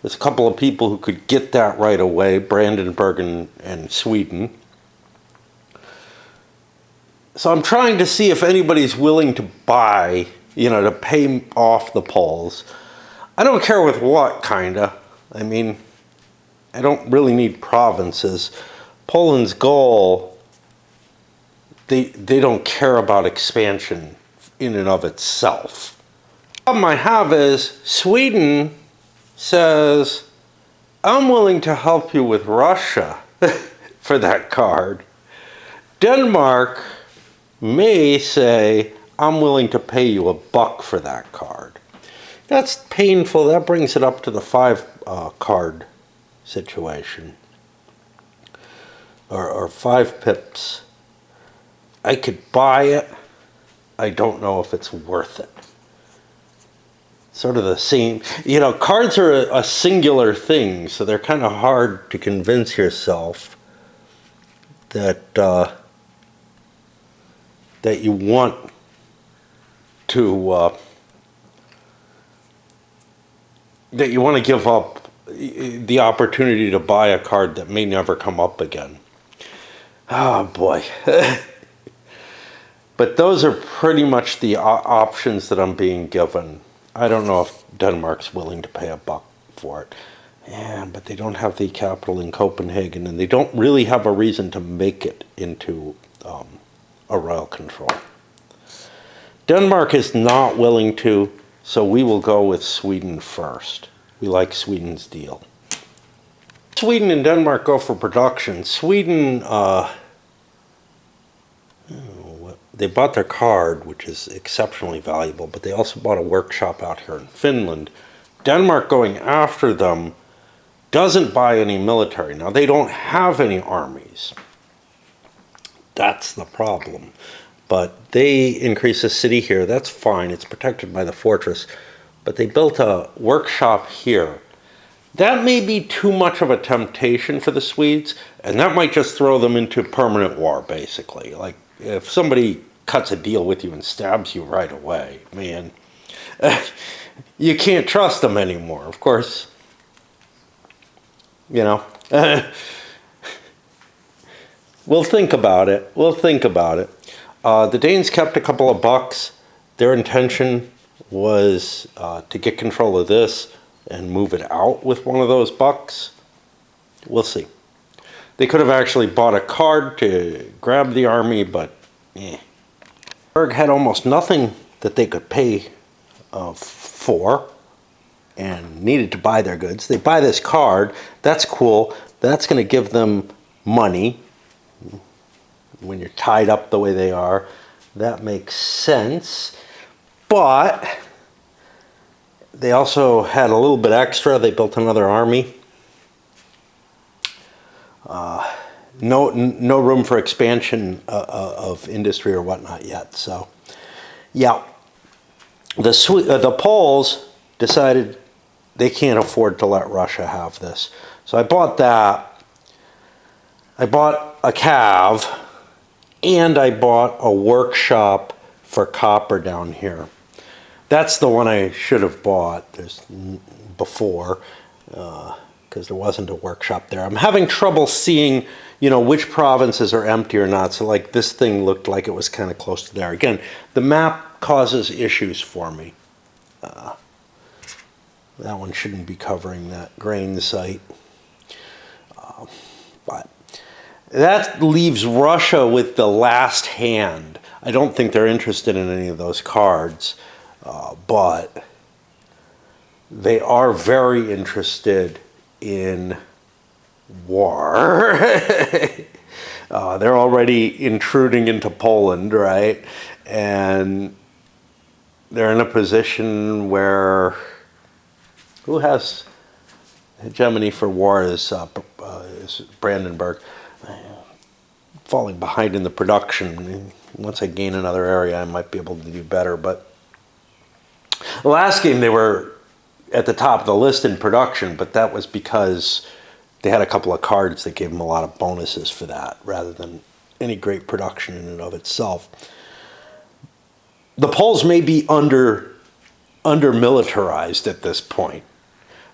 There's a couple of people who could get that right away, Brandenburg and Sweden. So I'm trying to see if anybody's willing to buy, you know, to pay off the Poles. I don't care with what, kinda. I mean, I don't really need provinces. Poland's goal, they don't care about expansion in and of itself. The problem I have is Sweden says, I'm willing to help you with Russia for that card. Denmark may say, I'm willing to pay you $1 for that card. That's painful. That brings it up to the 5 card situation. Or 5 pips. I could buy it. I don't know if it's worth it. Sort of the same. You know, cards are a singular thing, so they're kind of hard to convince yourself that that you want to give up the opportunity to buy a card that may never come up again. Oh boy. But those are pretty much the options that I'm being given. I don't know if Denmark's willing to pay $1 for it. Yeah, but they don't have the capital in Copenhagen, and they don't really have a reason to make it into a royal control. Denmark is not willing to, so we will go with Sweden first. We like Sweden's deal. Sweden and Denmark go for production. Sweden, they bought their card, which is exceptionally valuable, but they also bought a workshop out here in Finland. Denmark going after them doesn't buy any military. Now, they don't have any armies. That's the problem. But they increase a city here. That's fine. It's protected by the fortress. But they built a workshop here. That may be too much of a temptation for the Swedes, and that might just throw them into permanent war, basically. Like, if somebody cuts a deal with you and stabs you right away, man, you can't trust them anymore, of course. You know, we'll think about it. We'll think about it. The Danes kept a couple of bucks. Their intention was to get control of this and move it out with one of those bucks. We'll see. They could have actually bought a card to grab the army, but Berg had almost nothing that they could pay for and needed to buy their goods. They buy this card. That's cool. That's going to give them money when you're tied up the way they are. That makes sense. But they also had a little bit extra. They built another army. No room for expansion of industry or whatnot yet. So, yeah, the Poles decided they can't afford to let Russia have this. So I bought that. I bought a cav, and I bought a workshop for copper down here. That's the one I should have bought before, because there wasn't a workshop there. I'm having trouble seeing, which provinces are empty or not. So like this thing looked like it was kind of close to there. Again, the map causes issues for me. That one shouldn't be covering that grain site. But that leaves Russia with the last hand. I don't think they're interested in any of those cards, but they are very interested in war. They're already intruding into Poland, right? And they're in a position where who has hegemony for war is Brandenburg. Falling behind in the production. Once I gain another area, I might be able to do better. But the last game, they were at the top of the list in production, but that was because they had a couple of cards that gave them a lot of bonuses for that, rather than any great production in and of itself. The Poles may be under-militarized at this point,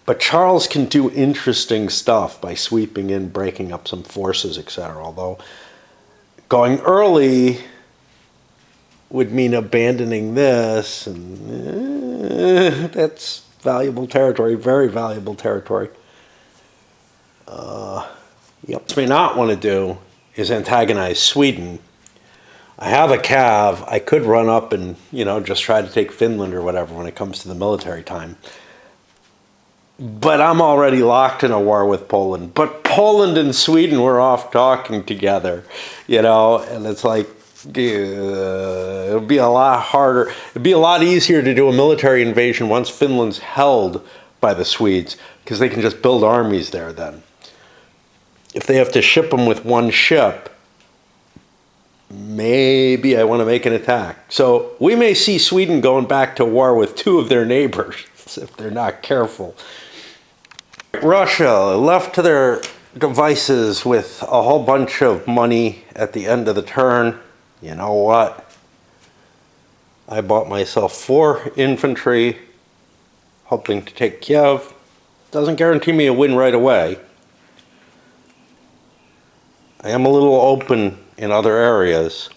but Charles can do interesting stuff by sweeping in, breaking up some forces, etc. Although going early would mean abandoning this, and that's valuable territory, very valuable territory. Yep. What we not want to do is antagonize Sweden. I have a cav. I could run up and, just try to take Finland or whatever when it comes to the military time. But I'm already locked in a war with Poland. But Poland and Sweden were off talking together, and it's like, it would be a lot harder. It'd be a lot easier to do a military invasion once Finland's held by the Swedes, because they can just build armies there then. If they have to ship them with one ship, maybe I want to make an attack. So we may see Sweden going back to war with two of their neighbors if they're not careful. Russia, left to their devices with a whole bunch of money at the end of the turn. You know what? I bought myself 4 infantry, hoping to take Kiev. Doesn't guarantee me a win right away. I am a little open in other areas.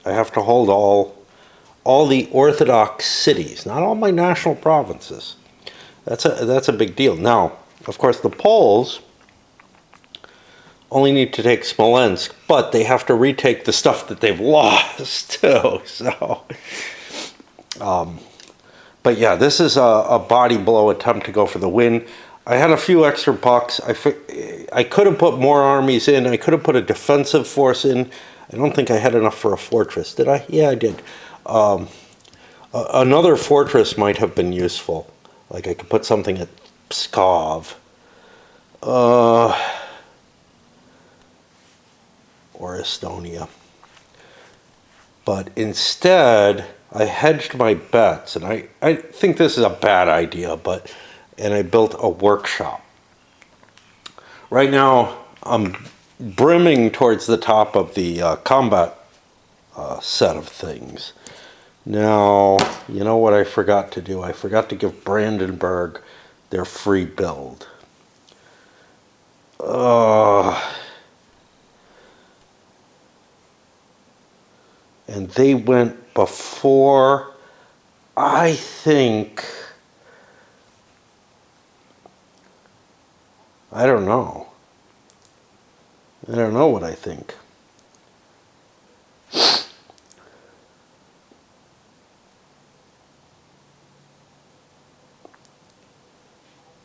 I have to hold all the Orthodox cities, not all my national provinces. That's a big deal. Now, of course, the Poles only need to take Smolensk, but they have to retake the stuff that they've lost too. So, but yeah, this is a body blow attempt to go for the win. I had a few extra bucks. I could have put more armies in. I could have put a defensive force in. I don't think I had enough for a fortress. Did I? Yeah, I did. Another fortress might have been useful. Like I could put something at Pskov. Or Estonia. But instead, I hedged my bets. And I think this is a bad idea, and I built a workshop. Right now, I'm brimming towards the top of the combat set of things. Now, you know what I forgot to do? I forgot to give Brandenburg their free build. And they went before, I think, I don't know. I don't know what I think.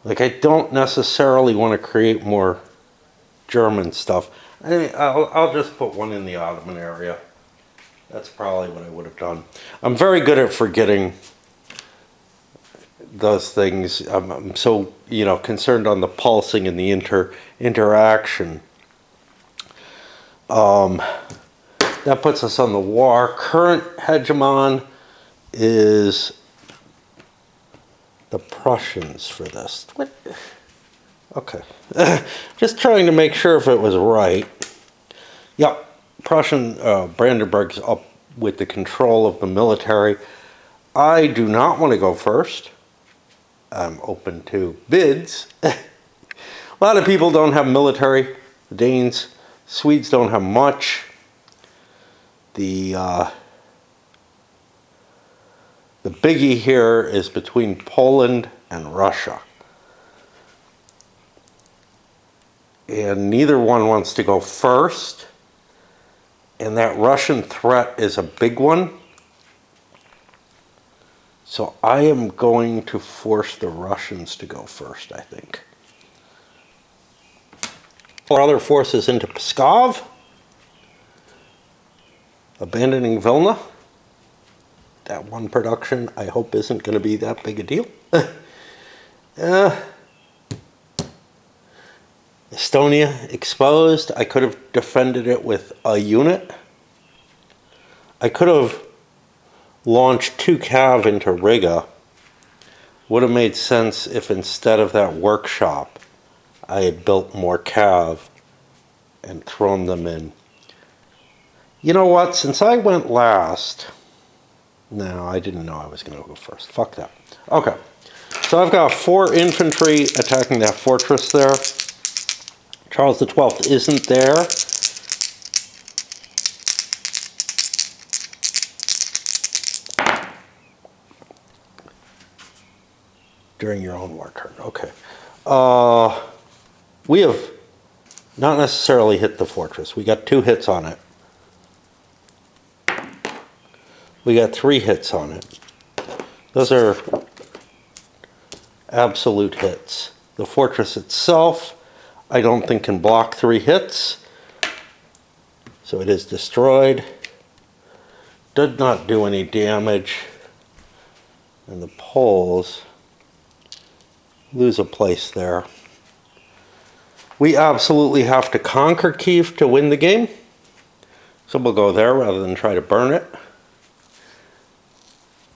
Like, I don't necessarily want to create more German stuff. I'll just put one in the Ottoman area. That's probably what I would have done. I'm very good at forgetting those things. I'm so, concerned on the pulsing and the interaction. That puts us on the war. Current hegemon is the Prussians for this. What? Okay. Just trying to make sure if it was right. Yep. Prussian Brandenburg's up with the control of the military. I do not want to go first. I'm open to bids. A lot of people don't have military. The Danes, Swedes don't have much. The biggie here is between Poland and Russia. And neither one wants to go first. And that Russian threat is a big one. So I am going to force the Russians to go first, I think. Or other forces into Pskov. Abandoning Vilna. That one production, I hope, isn't going to be that big a deal. Estonia exposed. I could have defended it with a unit. I could have launched 2 cav into Riga. Would have made sense if instead of that workshop, I had built more cav and thrown them in. You know what? Since I went last... No, I didn't know I was going to go first. Fuck that. Okay. So I've got 4 infantry attacking that fortress there. Charles XII isn't there. During your own war turn. Okay. We have not necessarily hit the fortress. We got 2 hits on it. We got 3 hits on it. Those are absolute hits. The fortress itself, I don't think can block 3 hits. So it is destroyed. Did not do any damage. And the Poles lose a place there. We absolutely have to conquer Kiev to win the game. So we'll go there rather than try to burn it.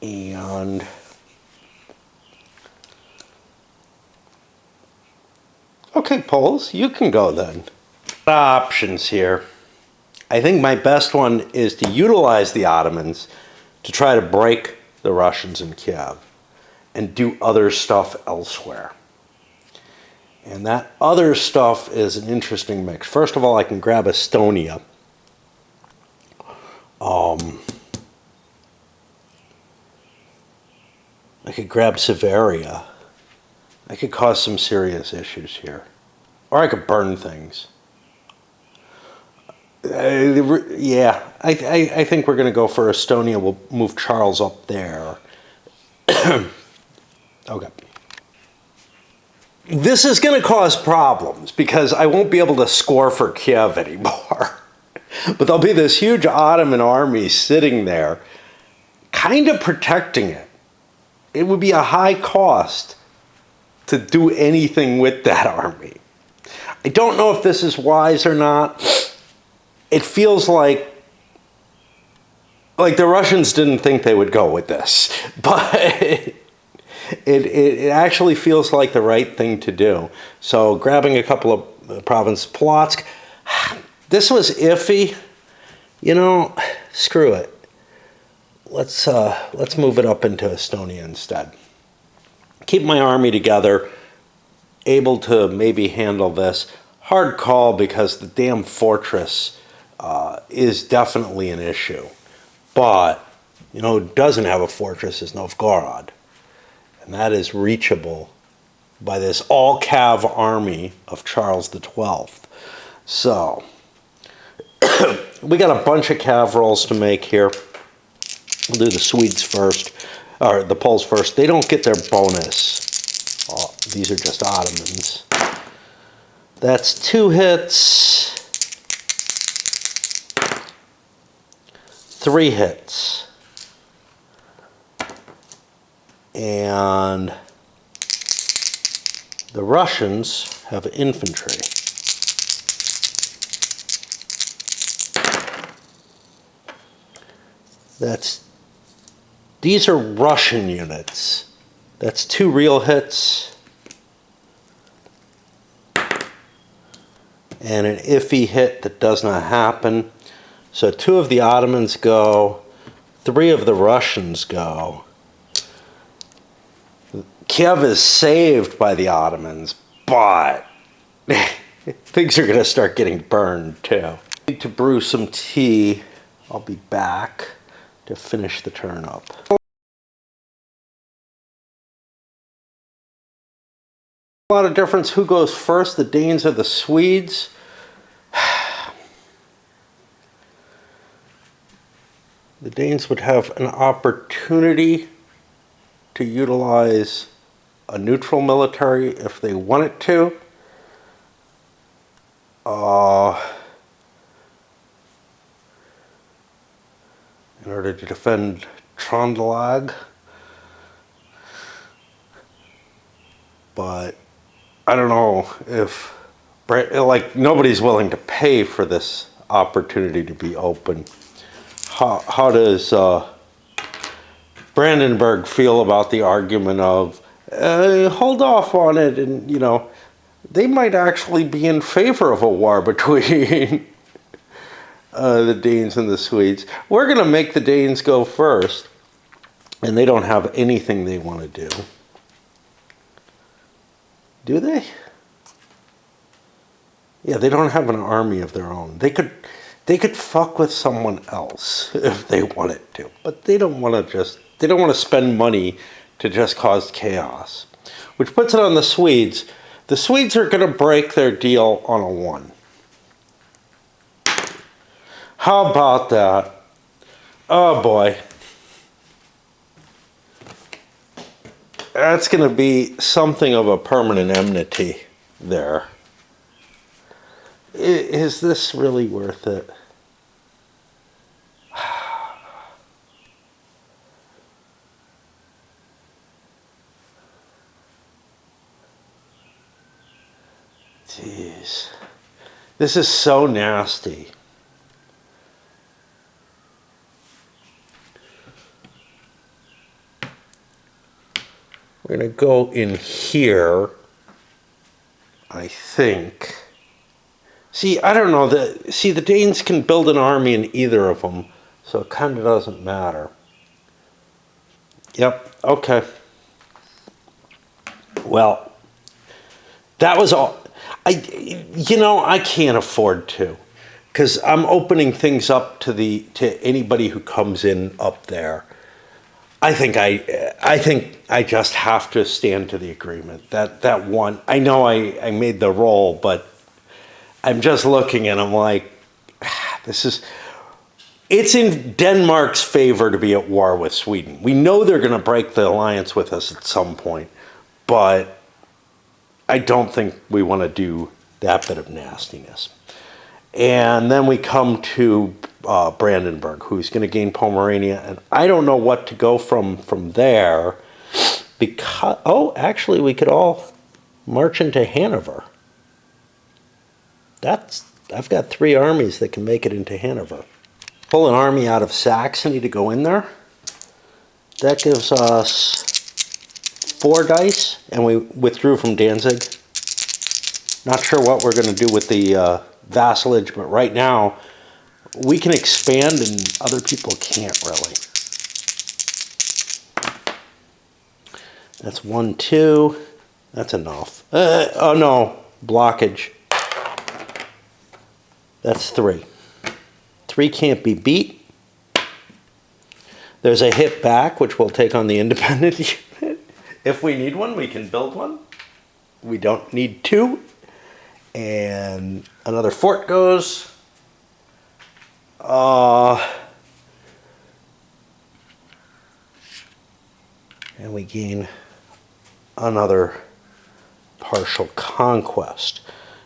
And okay, Poles, you can go then. Options here. I think my best one is to utilize the Ottomans to try to break the Russians in Kiev and do other stuff elsewhere. And that other stuff is an interesting mix. First of all, I can grab Estonia. I could grab Severia. I could cause some serious issues here. Or I could burn things. Yeah, I think we're going to go for Estonia. We'll move Charles up there. Okay. This is going to cause problems because I won't be able to score for Kiev anymore. But there'll be this huge Ottoman army sitting there, kind of protecting it. It would be a high cost to do anything with that army. I don't know if this is wise or not. It feels like the Russians didn't think they would go with this, but it actually feels like the right thing to do. So grabbing a couple of provinces, Polotsk, this was iffy. You know, screw it. Let's move it up into Estonia instead. Keep my army together, able to maybe handle this. Hard call because the damn fortress is definitely an issue. But, you know, who doesn't have a fortress is Novgorod. And that is reachable by this all-Cav army of Charles XII. So, we got a bunch of Cav rolls to make here. We'll do the Swedes first, or the Poles first. They don't get their bonus. Oh, these are just Ottomans. That's 2 hits. 3 hits. And the Russians have infantry. These are Russian units. That's 2 real hits. And an iffy hit that does not happen. So 2 of the Ottomans go, 3 of the Russians go. Kiev is saved by the Ottomans, but things are going to start getting burned too. I need to brew some tea. I'll be back to finish the turn up. A lot of difference who goes first, the Danes or the Swedes. The Danes would have an opportunity to utilize a neutral military if they wanted to. In order to defend Trøndelag. But I don't know if, like, nobody's willing to pay for this opportunity to be open. How does Brandenburg feel about the argument of hold off on it, and you know, they might actually be in favor of a war between the Danes and the Swedes. We're going to make the Danes go first, and they don't have anything they want to do. Do they? Yeah, they don't have an army of their own. They could fuck with someone else if they wanted to, but they don't want to spend money to just cause chaos. Which puts it on the Swedes. The Swedes are going to break their deal on a 1. How about that? Oh boy. That's going to be something of a permanent enmity there. Is this really worth it? Jeez. This is so nasty. We're going to go in here, I think. See, I don't know. The Danes can build an army in either of them, so it kind of doesn't matter. Yep, okay. Well, that was all. I can't afford to, because I'm opening things up to anybody who comes in up there. I think I just have to stand to the agreement. That one, I know I made the roll, but I'm just looking and I'm like, it's in Denmark's favor to be at war with Sweden. We know they're going to break the alliance with us at some point, but I don't think we want to do that bit of nastiness. And then we come to Brandenburg, who's going to gain Pomerania, and I don't know what to go from there, because actually we could all march into Hanover. I've got 3 armies that can make it into Hanover. Pull an army out of Saxony to go in there. That gives us 4 dice, and we withdrew from Danzig. Not sure what we're going to do with the vassalage, but right now we can expand and other people can't really. That's 1, 2. That's enough. Oh no, blockage. That's 3. 3 can't be beat. There's a hit back, which will take on the independent unit. If we need one, we can build one. We don't need 2. And another fort goes. And we gain another partial conquest.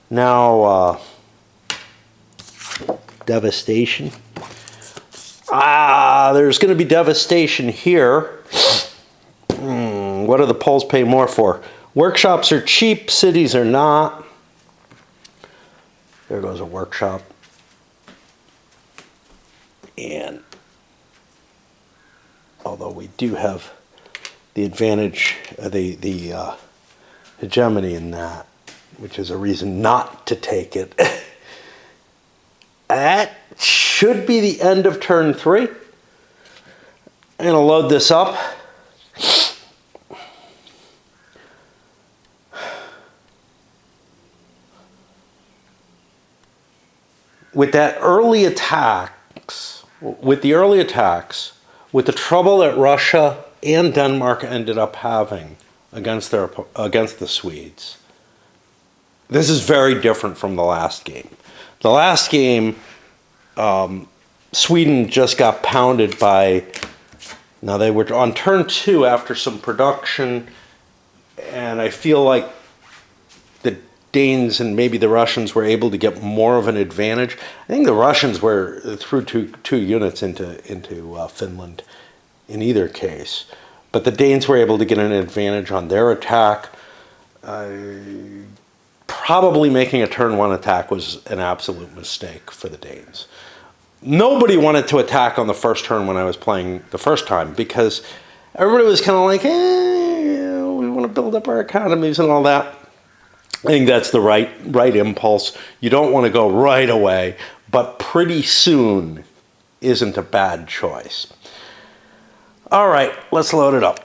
Now, devastation. There's going to be devastation here. What do the Poles pay more for? Workshops are cheap, cities are not. There goes a workshop. And although we do have the advantage, the hegemony in that, which is a reason not to take it. That should be the end of turn 3. I'm going to load this up. With the early attacks, with the trouble that Russia and Denmark ended up having against the Swedes, this is very different from the last game. The last game, Sweden just got pounded by. Now they were on turn 2 after some production, and I feel like the Danes and maybe the Russians were able to get more of an advantage. I think the Russians were threw two units into Finland in either case, but the Danes were able to get an advantage on their attack. Probably making a turn 1 attack was an absolute mistake for the Danes. Nobody wanted to attack on the first turn when I was playing the first time, because everybody was kind of like, we want to build up our economies and all that. I think that's the right impulse. You don't want to go right away, but pretty soon isn't a bad choice. All right, let's load it up.